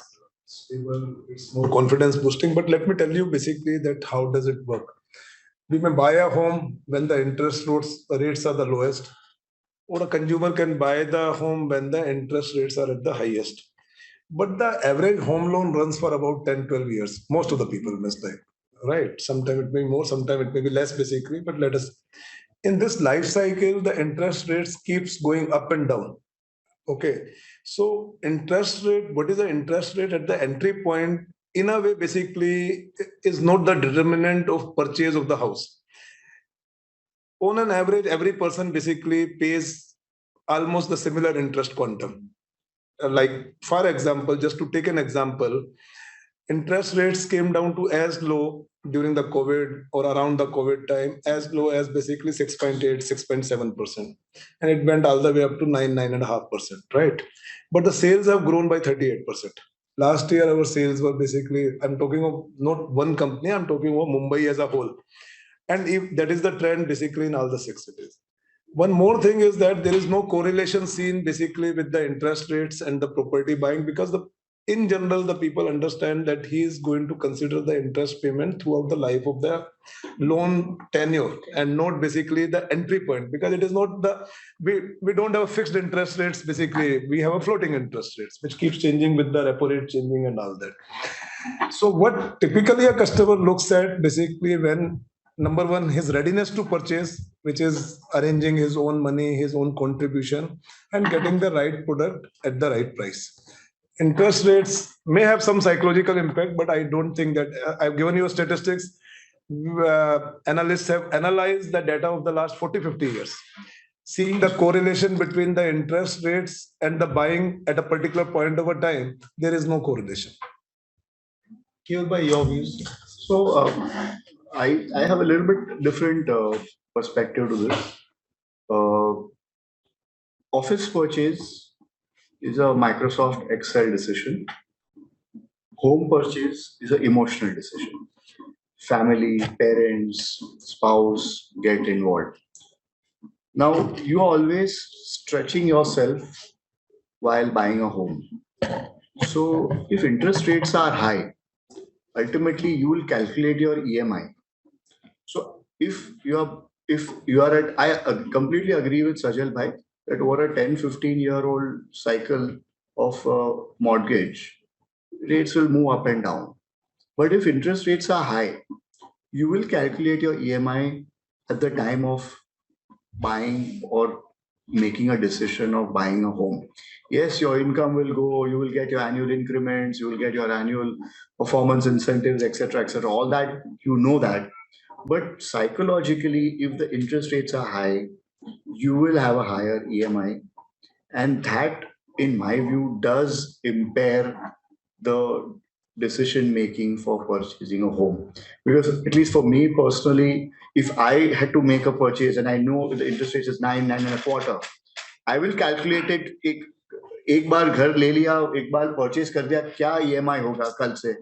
stable, it's more confidence boosting. But let me tell you basically that how does it work? We may buy a home when the interest rates are the lowest, or a consumer can buy the home when the interest rates are at the highest. But the average home loan runs for about 10, 12 years. Most of the people miss that, right? Sometimes it may be more, sometimes it may be less basically, but let us, in this life cycle, the interest rates keeps going up and down. Okay. So interest rate, what is the interest rate at the entry point? In a way, basically, is not the determinant of purchase of the house. On an average, every person basically pays almost the similar interest quantum. Like, for example, just to take an example, interest rates came down to as low during the COVID or around the COVID time, as low as basically 6.8, 6.7%. And it went all the way up to 9.5%, right? But the sales have grown by 38%. Last year, our sales were basically, I'm talking of not one company, I'm talking of Mumbai as a whole. And if that is the trend basically in all the 6 cities. One more thing is that there is no correlation seen basically with the interest rates and the property buying, because in general, the people understand that he is going to consider the interest payment throughout the life of the loan tenure and not basically the entry point, because it is not we don't have fixed interest rates. Basically, we have a floating interest rates, which keeps changing with the repo rate changing and all that. So what typically a customer looks at basically when, number one, his readiness to purchase, which is arranging his own money, his own contribution, and getting the right product at the right price. Interest rates may have some psychological impact, but I don't think that I've given you statistics. Analysts have analyzed the data of the last 40, 50 years, seeing the correlation between the interest rates and the buying at a particular point of a time. There is no correlation. Keyur, by your views? So I have a little bit different perspective to this. Office purchase is a Microsoft Excel decision. Home purchase is an emotional decision. Family, parents, spouse get involved. Now, you are always stretching yourself while buying a home. So, if interest rates are high, ultimately you will calculate your EMI. So, if you are at, I completely agree with Sajal bhai that over a 10-15-year-old cycle of mortgage, rates will move up and down. But if interest rates are high, you will calculate your EMI at the time of buying or making a decision of buying a home. Yes, your income will go, you will get your annual increments, you will get your annual performance incentives, etc., etc. All that, you know that. But psychologically, if the interest rates are high, you will have a higher EMI. And that, in my view, does impair the decision making for purchasing a home. Because at least for me personally, if I had to make a purchase and I know the interest rate is 9.25, I will calculate it. एक बार घर ले लिया, एक बार purchase कर दिया, क्या EMI होगा कल से?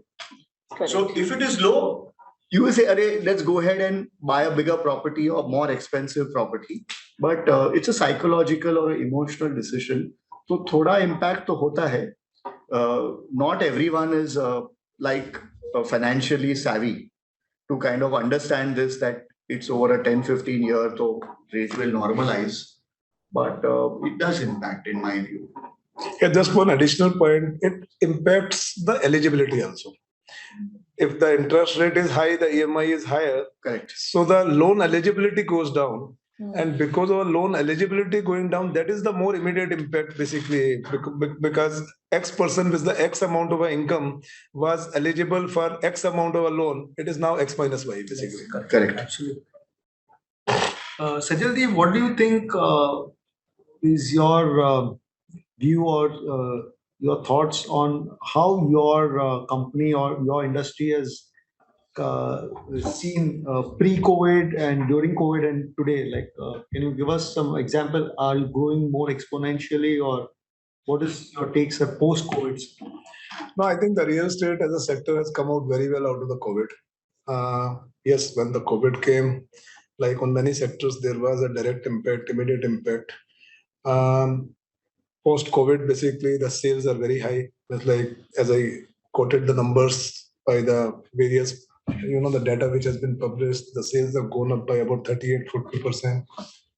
So if it is low, you will say, "Arey, let's go ahead and buy a bigger property or more expensive property." But it's a psychological or emotional decision. So thoda impact to hota hai. Not everyone is financially savvy to kind of understand this, that it's over a 10-15 year, so rate will normalize. But it does impact, in my view. Yeah, just one additional point. It impacts the eligibility also. If the interest rate is high, the EMI is higher. Correct. So the loan eligibility goes down. And because of loan eligibility going down, that is the more immediate impact basically, because X person with the X amount of an income was eligible for X amount of a loan. It is now X minus Y basically. Yes, correct. Absolutely. Sajalji, what do you think is your view or your thoughts on how your company or your industry has seen pre-COVID and during COVID and today? Like, can you give us some example? Are you growing more exponentially, or what is your takes at post-COVID? No, I think the real estate as a sector has come out very well out of the COVID. Yes, when the COVID came, like on many sectors, there was a direct impact, immediate impact. Post-COVID, basically, the sales are very high. It's like, as I quoted the numbers by the various, the data which has been published, the sales have gone up by about 38-40%.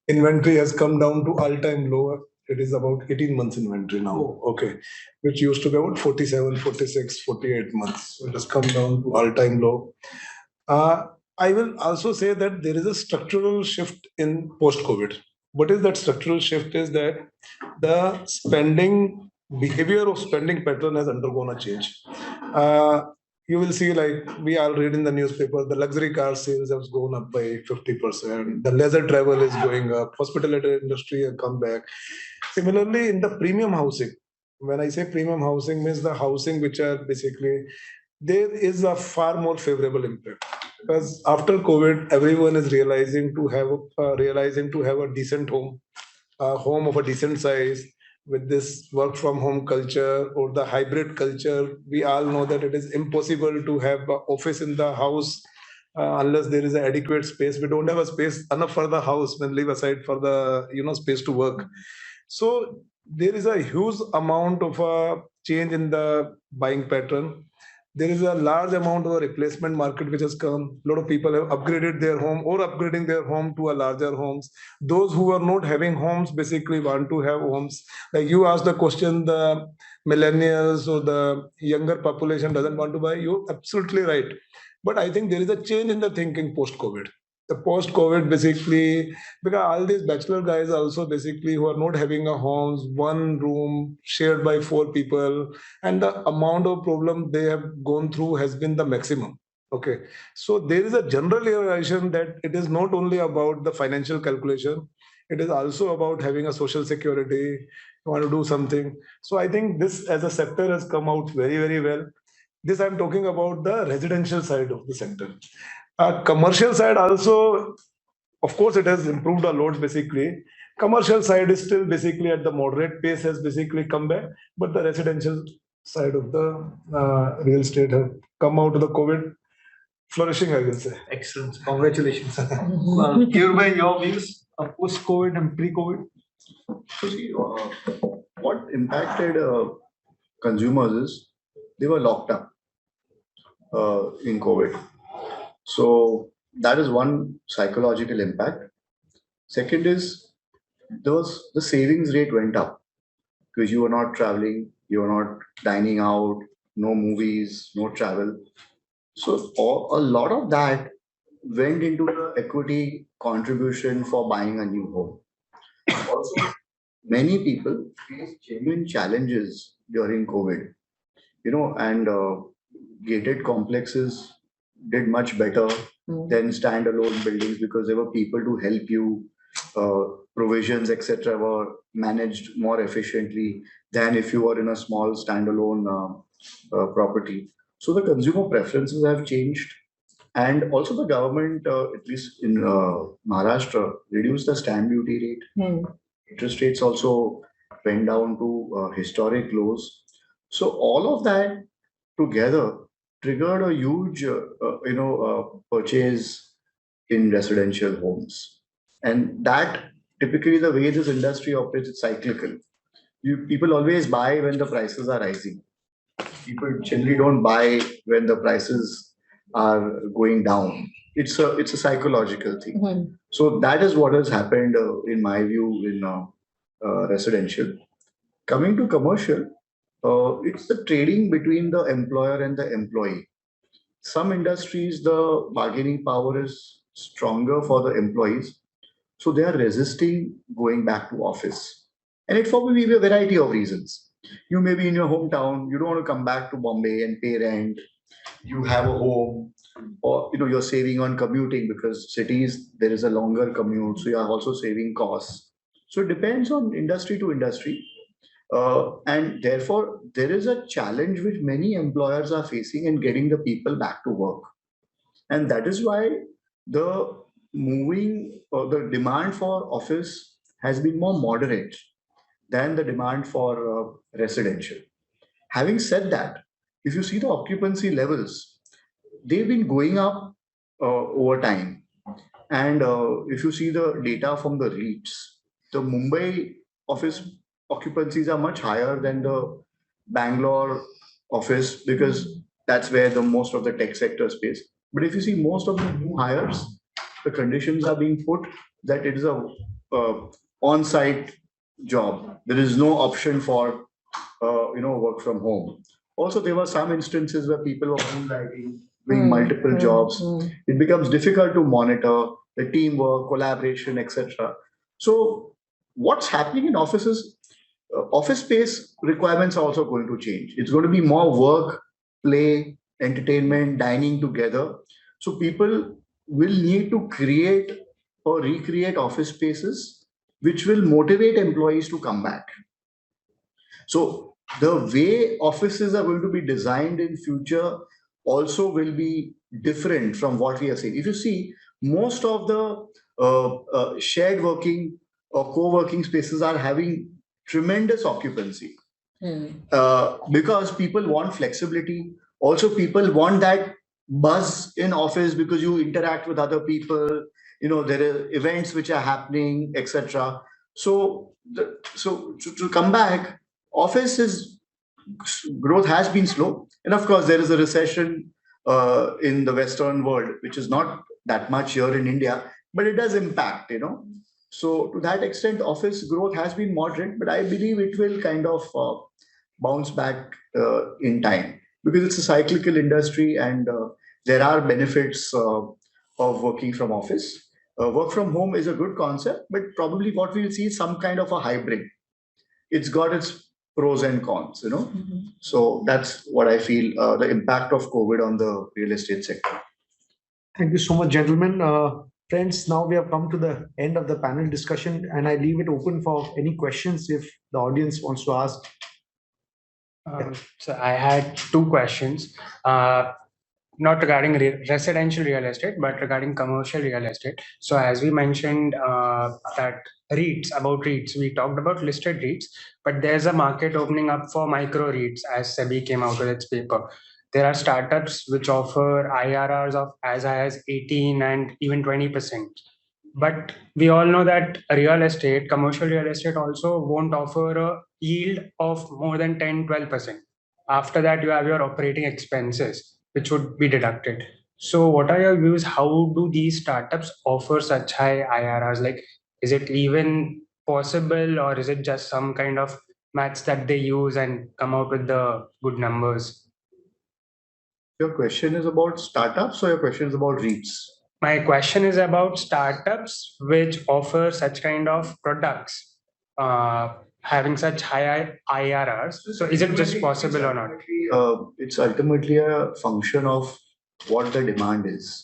Inventory has come down to all-time low. It is about 18 months inventory now, okay, which used to be about 47, 46, 48 months. So it has come down to all-time low. I will also say that there is a structural shift in post-COVID. What is that structural shift is that the spending behavior of spending pattern has undergone a change. You will see, like we all read in the newspaper, the luxury car sales has gone up by 50%. The leisure travel is going up. Hospitality industry has come back. Similarly, in the premium housing, when I say premium housing, means the housing which are basically, there is a far more favorable impact, because after COVID, everyone is realizing to have a decent home, a home of a decent size, with this work from home culture or the hybrid culture. We all know that it is impossible to have an office in the house unless there is an adequate space. We don't have a space enough for the house, when leave aside for the space to work. So there is a huge amount of a change in the buying pattern. There is a large amount of a replacement market which has come. A lot of people have upgraded their home or upgrading their home to a larger homes. Those who are not having homes basically want to have homes. Like you asked the question, the millennials or the younger population doesn't want to buy. You're absolutely right. But I think there is a change in the thinking post-COVID. The post-COVID basically, because all these bachelor guys also basically who are not having a homes, one room shared by 4 people, and the amount of problem they have gone through has been the maximum. Okay, so there is a general realization that it is not only about the financial calculation, it is also about having a social security. You want to do something. So I think this as a sector has come out very, very well. This I'm talking about the residential side of the sector. Commercial side also, of course, it has improved a lot basically. Commercial side is still basically at the moderate pace, has basically come back, but the residential side of the real estate have come out of the COVID flourishing, I will say. Excellent. Congratulations. Keyur bhai, your views of post-COVID and pre-COVID? So see, what impacted consumers is they were locked up in COVID. So that is one psychological impact. Second is the savings rate went up because you were not traveling, you were not dining out, no movies, no travel. So a lot of that went into the equity contribution for buying a new home. Also, many people faced genuine challenges during COVID, and gated complexes did much better than standalone buildings because there were people to help you. Provisions, etc., were managed more efficiently than if you were in a small standalone property. So the consumer preferences have changed, and also the government, at least in Maharashtra, reduced the stamp duty rate. Interest rates also went down to historic lows. So all of that together triggered a huge, purchase in residential homes, and that typically the way this industry operates is cyclical. People always buy when the prices are rising. People generally don't buy when the prices are going down. It's a psychological thing. So that is what has happened, in my view, in residential. Coming to commercial, it's the trading between the employer and the employee. Some industries, the bargaining power is stronger for the employees, so they are resisting going back to office. And it probably be a variety of reasons. You may be in your hometown, you don't want to come back to Bombay and pay rent, you have a home, or you're saving on commuting because cities there is a longer commute, so you are also saving costs. So it depends on industry to industry. And therefore, there is a challenge which many employers are facing in getting the people back to work. And that is why the moving or the demand for office has been more moderate than the demand for residential. Having said that, if you see the occupancy levels, they've been going up over time. And if you see the data from the REITs, the Mumbai office occupancies are much higher than the Bangalore office, because that's where the most of the tech sector space. But if you see most of the new hires, the conditions are being put that it is a on-site job. There is no option for work from home. Also, there were some instances where people were moonlighting, doing multiple jobs. It becomes difficult to monitor the teamwork, collaboration, etc. So, what's happening in offices? Office space requirements are also going to change. It's going to be more work, play, entertainment, dining together. So, people will need to create or recreate office spaces which will motivate employees to come back. So the way offices are going to be designed in future also will be different from what we are seeing. If you see, most of the shared working or co-working spaces are having tremendous occupancy because people want flexibility. Also, people want that buzz in office because you interact with other people. There are events which are happening, etc. So, to come back, office growth has been slow, and of course there is a recession in the Western world, which is not that much here in India, but it does impact. So to that extent, office growth has been moderate, but I believe it will kind of bounce back in time, because it's a cyclical industry, and there are benefits of working from office. Work from home is a good concept, but probably what we'll see is some kind of a hybrid. It's got its pros and cons. So that's what I feel, the impact of COVID on the real estate sector. Thank you so much, gentlemen. Friends, now we have come to the end of the panel discussion, and I leave it open for any questions if the audience wants to ask. So I had two questions, not regarding residential real estate, but regarding commercial real estate. So as we mentioned that REITs, we talked about listed REITs, but there's a market opening up for micro REITs as SEBI came out with its paper. There are startups which offer IRRs of as high as 18 and even 20%. But we all know that commercial real estate also won't offer a yield of more than 10-12%. After that, you have your operating expenses, which would be deducted. So what are your views? How do these startups offer such high IRRs? Like, is it even possible, or is it just some kind of maths that they use and come out with the good numbers? Your question is about startups, or your question is about REITs? My question is about startups which offer such kind of products, having such high IRRs. So is it just possible or not? It's ultimately a function of what the demand is.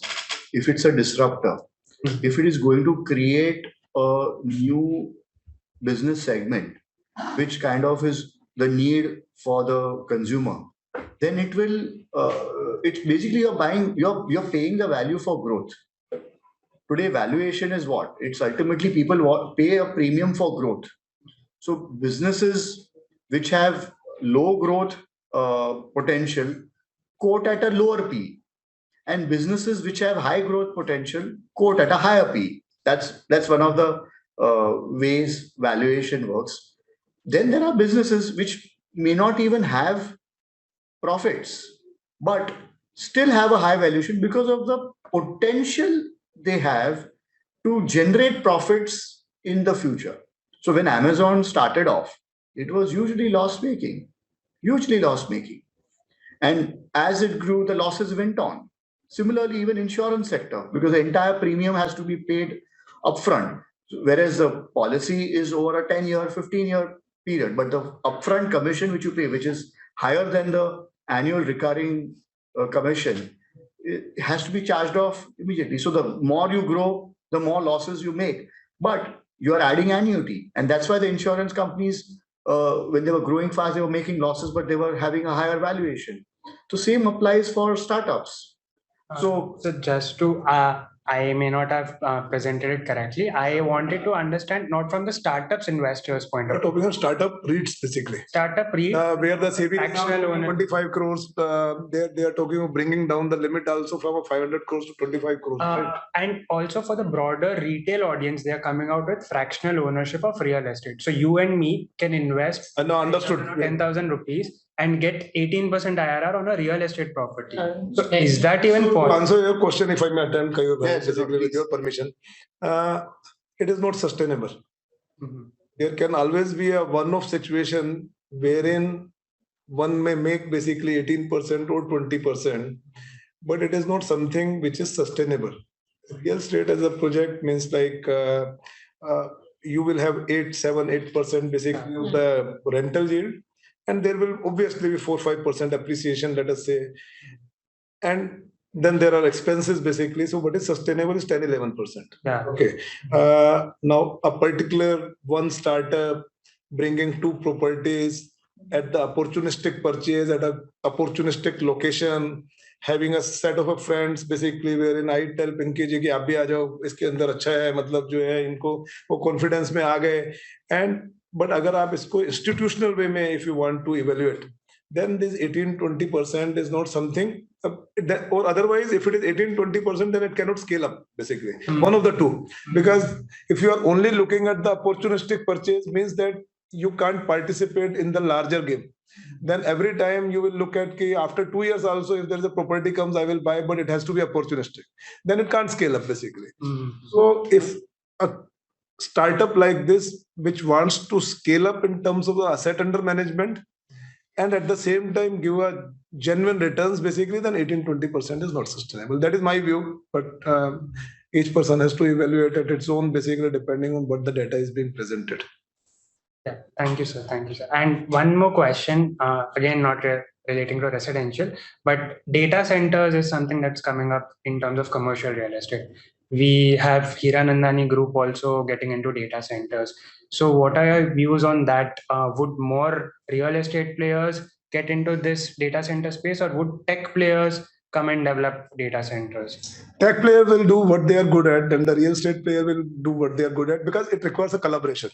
If it's a disruptor, if it is going to create a new business segment, which kind of is the need for the consumer, then it will. It's basically you're paying the value for growth. Today, valuation is what? It's ultimately people pay a premium for growth. So businesses which have low growth potential quote at a lower P, and businesses which have high growth potential quote at a higher P. That's one of the ways valuation works. Then there are businesses which may not even have profits, but still have a high valuation because of the potential they have to generate profits in the future. So when Amazon started off, it was hugely loss-making. And as it grew, the losses went on. Similarly, even insurance sector, because the entire premium has to be paid upfront, whereas the policy is over a 10-year, 15-year period. But the upfront commission which you pay, which is higher than the annual recurring commission, it has to be charged off immediately. So the more you grow, the more losses you make. But you are adding annuity. And that's why the insurance companies, when they were growing fast, they were making losses, but they were having a higher valuation. So same applies for startups. So just to I may not have presented it correctly. I wanted to understand not from the startups investors point We're of view. talking of startup REITs basically. Startup REIT, Where the SEBI is now fractional owner. 25 crores, they are talking of bringing down the limit also from a 500 crores to 25 crores. Right? And also for the broader retail audience, they are coming out with fractional ownership of real estate. So you and me can invest No, understood. 10,000 rupees and get 18% IRR on a real estate property. So is that even To possible? answer your question, if I may attempt, Keyur, Yes, basically with please. your permission, it is not sustainable. Mhm. There can always be a one-off situation wherein one may make basically 18% or 20%, but it is not something which is sustainable. Real estate as a project means like you will have 8% basically of the rental yield, and there will obviously be 4-5% appreciation, let us say, and then there are expenses basically. So what is sustainable is 10-11%. Yeah. Okay. Now a particular one startup bringing two properties at the opportunistic purchase at a opportunistic location, having a set of friends basically wherein I tell Pinky जी कि आप भी आ जाओ इसके अंदर अच्छा है मतलब जो है इनको वो confidence में आ गए, and but अगर आप इसको institutional way में if you want to evaluate, then this 18-20% is not something or otherwise if it is 18-20% then it cannot scale up basically. One of the two, because if you are only looking at the opportunistic purchase means that you can't participate in the larger game. Then every time you will look at ki after 2 years also if there is a property comes I will buy, but it has to be opportunistic, then it can't scale up basically. So if a startup like this which wants to scale up in terms of the asset under management and at the same time give a genuine returns basically, then 18-20% is not sustainable. That is my view, but each person has to evaluate at its own basically depending on what the data is being presented. Yeah, thank you, sir. Thank you, sir. And one more question, again, not relating to residential, but data centers is something that's coming up in terms of commercial real estate. We have Hiranandani Group also getting into data centers. So what are your views on that? Would more real estate players get into this data center space, or would tech players come and develop data centers? Tech players will do what they are good at, and the real estate player will do what they are good at, because it requires a collaboration.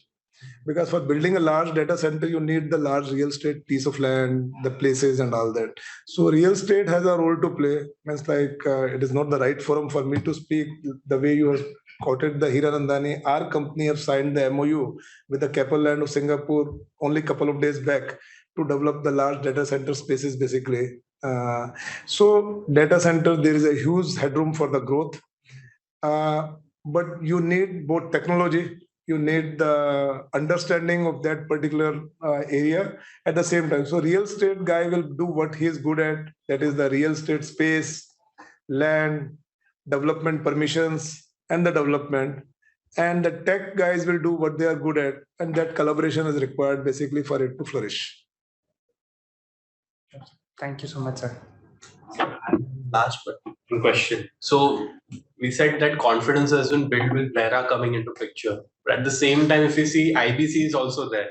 Because for building a large data center, you need the large real estate piece of land, the places and all that. So real estate has a role to play. Means like it is not the right forum for me to speak the way you have quoted the Hiranandani. Our company have signed the MOU with the Keppel Land of Singapore only a couple of days back to develop the large data center spaces basically. So data center, there is a huge headroom for the growth. But you need both technology, you need the understanding of that particular area at the same time. So real estate guy will do what he is good at, that is the real estate space, land, development permissions and the development. And the tech guys will do what they are good at, and that collaboration is required basically for it to flourish. Thank you so much, sir. Last question. So we said that confidence has been built with RERA coming into picture. But at the same time, if you see IBC is also there.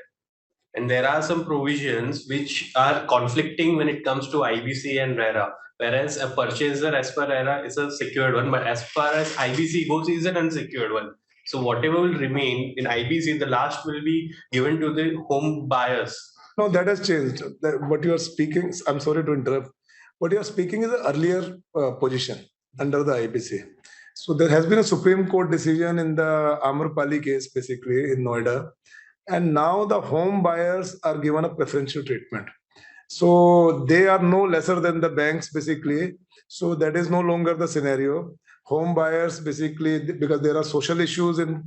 And there are some provisions which are conflicting when it comes to IBC and RERA. Whereas a purchaser as per RERA is a secured one, but as far as IBC goes, is an unsecured one. So whatever will remain in IBC, the last will be given to the home buyers. No, that has changed. What you are speaking, I'm sorry to interrupt. What you are speaking is an earlier position under the IBC. So there has been a Supreme Court decision in the Amrpali case, basically in Noida, and now the home buyers are given a preferential treatment. So they are no lesser than the banks, basically. So that is no longer the scenario. Home buyers, basically, because there are social issues in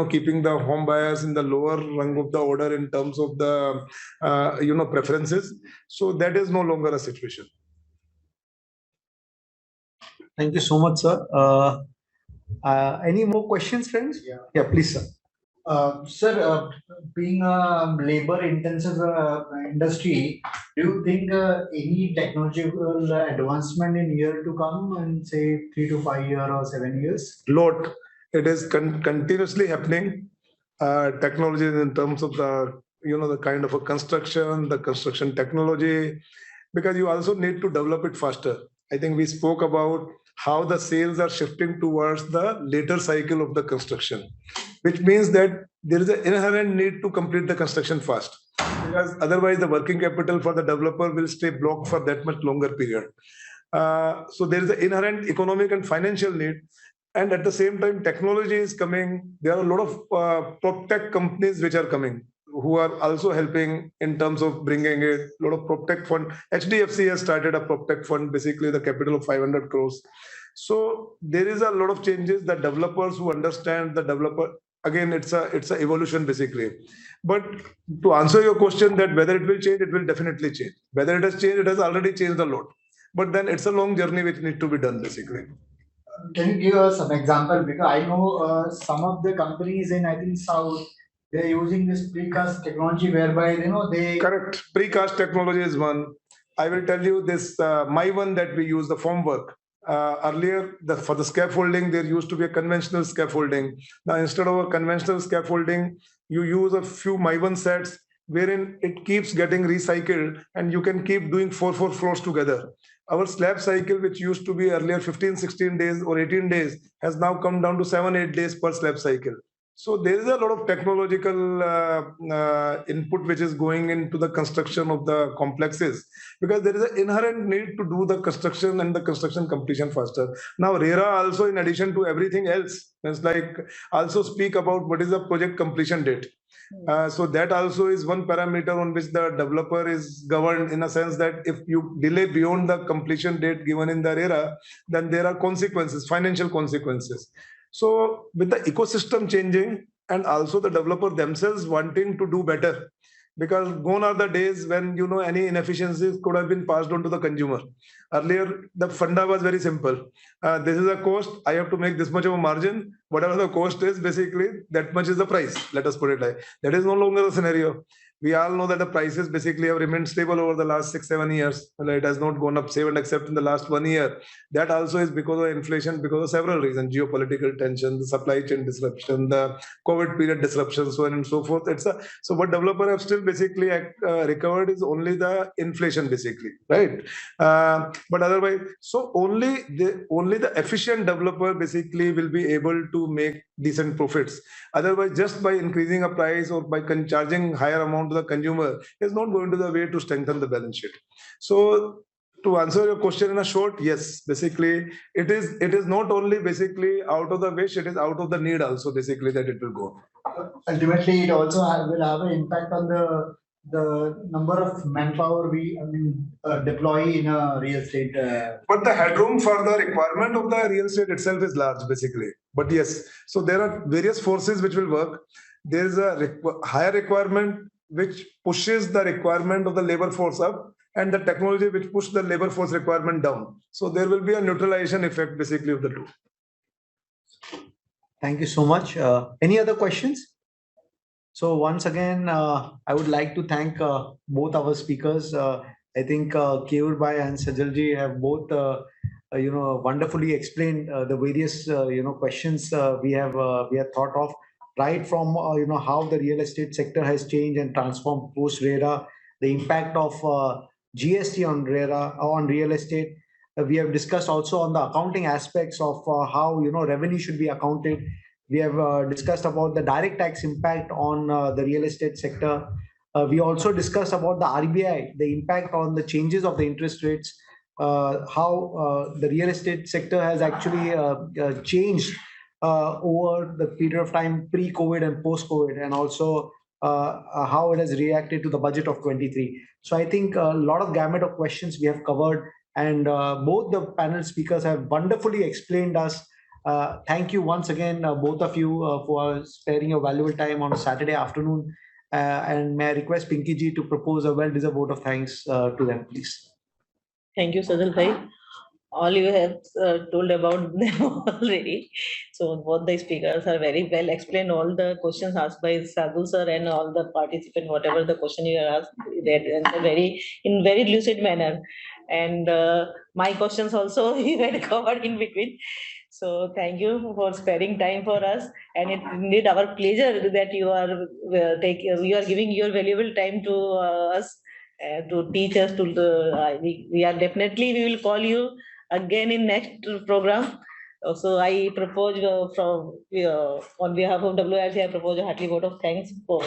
keeping the home buyers in the lower rung of the order in terms of the preferences. So that is no longer a situation. Thank you so much, sir. Any more questions, friends? Yeah, please, sir. Sir, being a labor-intensive industry, do you think any technological advancement in year to come in say 3 to 5 years or 7 years? Lot. It is continuously happening. Technologies in terms of the kind of a construction, the construction technology, because you also need to develop it faster. I think we spoke about how the sales are shifting towards the later cycle of the construction, which means that there is an inherent need to complete the construction fast, because otherwise the working capital for the developer will stay blocked for that much longer period. So there is an inherent economic and financial need. And at the same time, technology is coming. There are a lot of prop tech companies which are coming, who are also helping in terms of bringing a lot of prop tech fund. HDFC has started a prop tech fund, basically the capital of 500 crores. So there is a lot of changes. The developers who understand the developer, again, it's a evolution basically. But to answer your question that whether it will change, it will definitely change. Whether it has changed, it has already changed a lot. But then it's a long journey which needs to be done basically. Can you give us some example? Because I know some of the companies in, I think, South, they're using this precast technology whereby, they. Correct. Precast technology is one. I will tell you this, my one that we use, the formwork. Earlier, for the scaffolding, there used to be a conventional scaffolding. Now, instead of a conventional scaffolding, you use a few My1 sets wherein it keeps getting recycled and you can keep doing 4 floors together. Our slab cycle, which used to be earlier 15, 16 days or 18 days, has now come down to 7, 8 days per slab cycle. So there is a lot of technological input which is going into the construction of the complexes, because there is an inherent need to do the construction and the construction completion faster. Now RERA also, in addition to everything else, it's like also speak about what is the project completion date. So that also is one parameter on which the developer is governed, in a sense that if you delay beyond the completion date given in the RERA, then there are consequences, financial consequences. So with the ecosystem changing and also the developer themselves wanting to do better, because gone are the days when any inefficiencies could have been passed on to the consumer. Earlier, the funda was very simple. This is a cost. I have to make this much of a margin. Whatever the cost is, basically that much is the price. Let us put it like that. Is no longer the scenario. We all know that the prices basically have remained stable over the last 6-7 years. It has not gone up, save and except in the last 1 year. That also is because of inflation, because of several reasons: geopolitical tension, the supply chain disruption, the COVID period disruption, so on and so forth. So what developer have still basically recovered is only the inflation, basically, right? But otherwise, so only the efficient developer basically will be able to make decent profits. Otherwise, just by increasing a price or by charging higher amount to the consumer is not going to the way to strengthen the balance sheet. So to answer your question in a short, yes, basically it is not only basically out of the wish, it is out of the need also basically that it will go. Ultimately, it also will have an impact on the number of manpower we deploy in a real estate. But the headroom for the requirement of the real estate itself is large, basically. But yes, so there are various forces which will work. There is a higher requirement which pushes the requirement of the labor force up, and the technology which pushes the labor force requirement down. So there will be a neutralization effect, basically, of the two. Thank you so much. Any other questions? So once again, I would like to thank both our speakers. I think Keyur Bhai and Sajal ji have both, wonderfully explained the various, questions we have thought of, right from how the real estate sector has changed and transformed post RERA, the impact of GST on RERA on real estate. We have discussed also on the accounting aspects of how revenue should be accounted. We have discussed about the direct tax impact on the real estate sector. We also discussed about the RBI, the impact on the changes of the interest rates, how the real estate sector has actually changed over the period of time pre-COVID and post-COVID, and also how it has reacted to the budget of 23. So I think a lot of gamut of questions we have covered, and both the panel speakers have wonderfully explained us. Thank you once again, both of you, for sparing your valuable time on a Saturday afternoon. And may I request Pinky ji to propose a well-deserved vote of thanks to them, please. Thank you, Sajal bhai. All you have told about them already. So both the speakers are very well explained. All the questions asked by Sadhu sir and all the participants, whatever the question you asked, they answered in very lucid manner. And my questions also you had covered in between. So thank you for sparing time for us, and it's indeed our pleasure that you are giving your valuable time to us to teach us. We will call you again in next program. So I propose on behalf of WRC, I propose a hearty vote of thanks for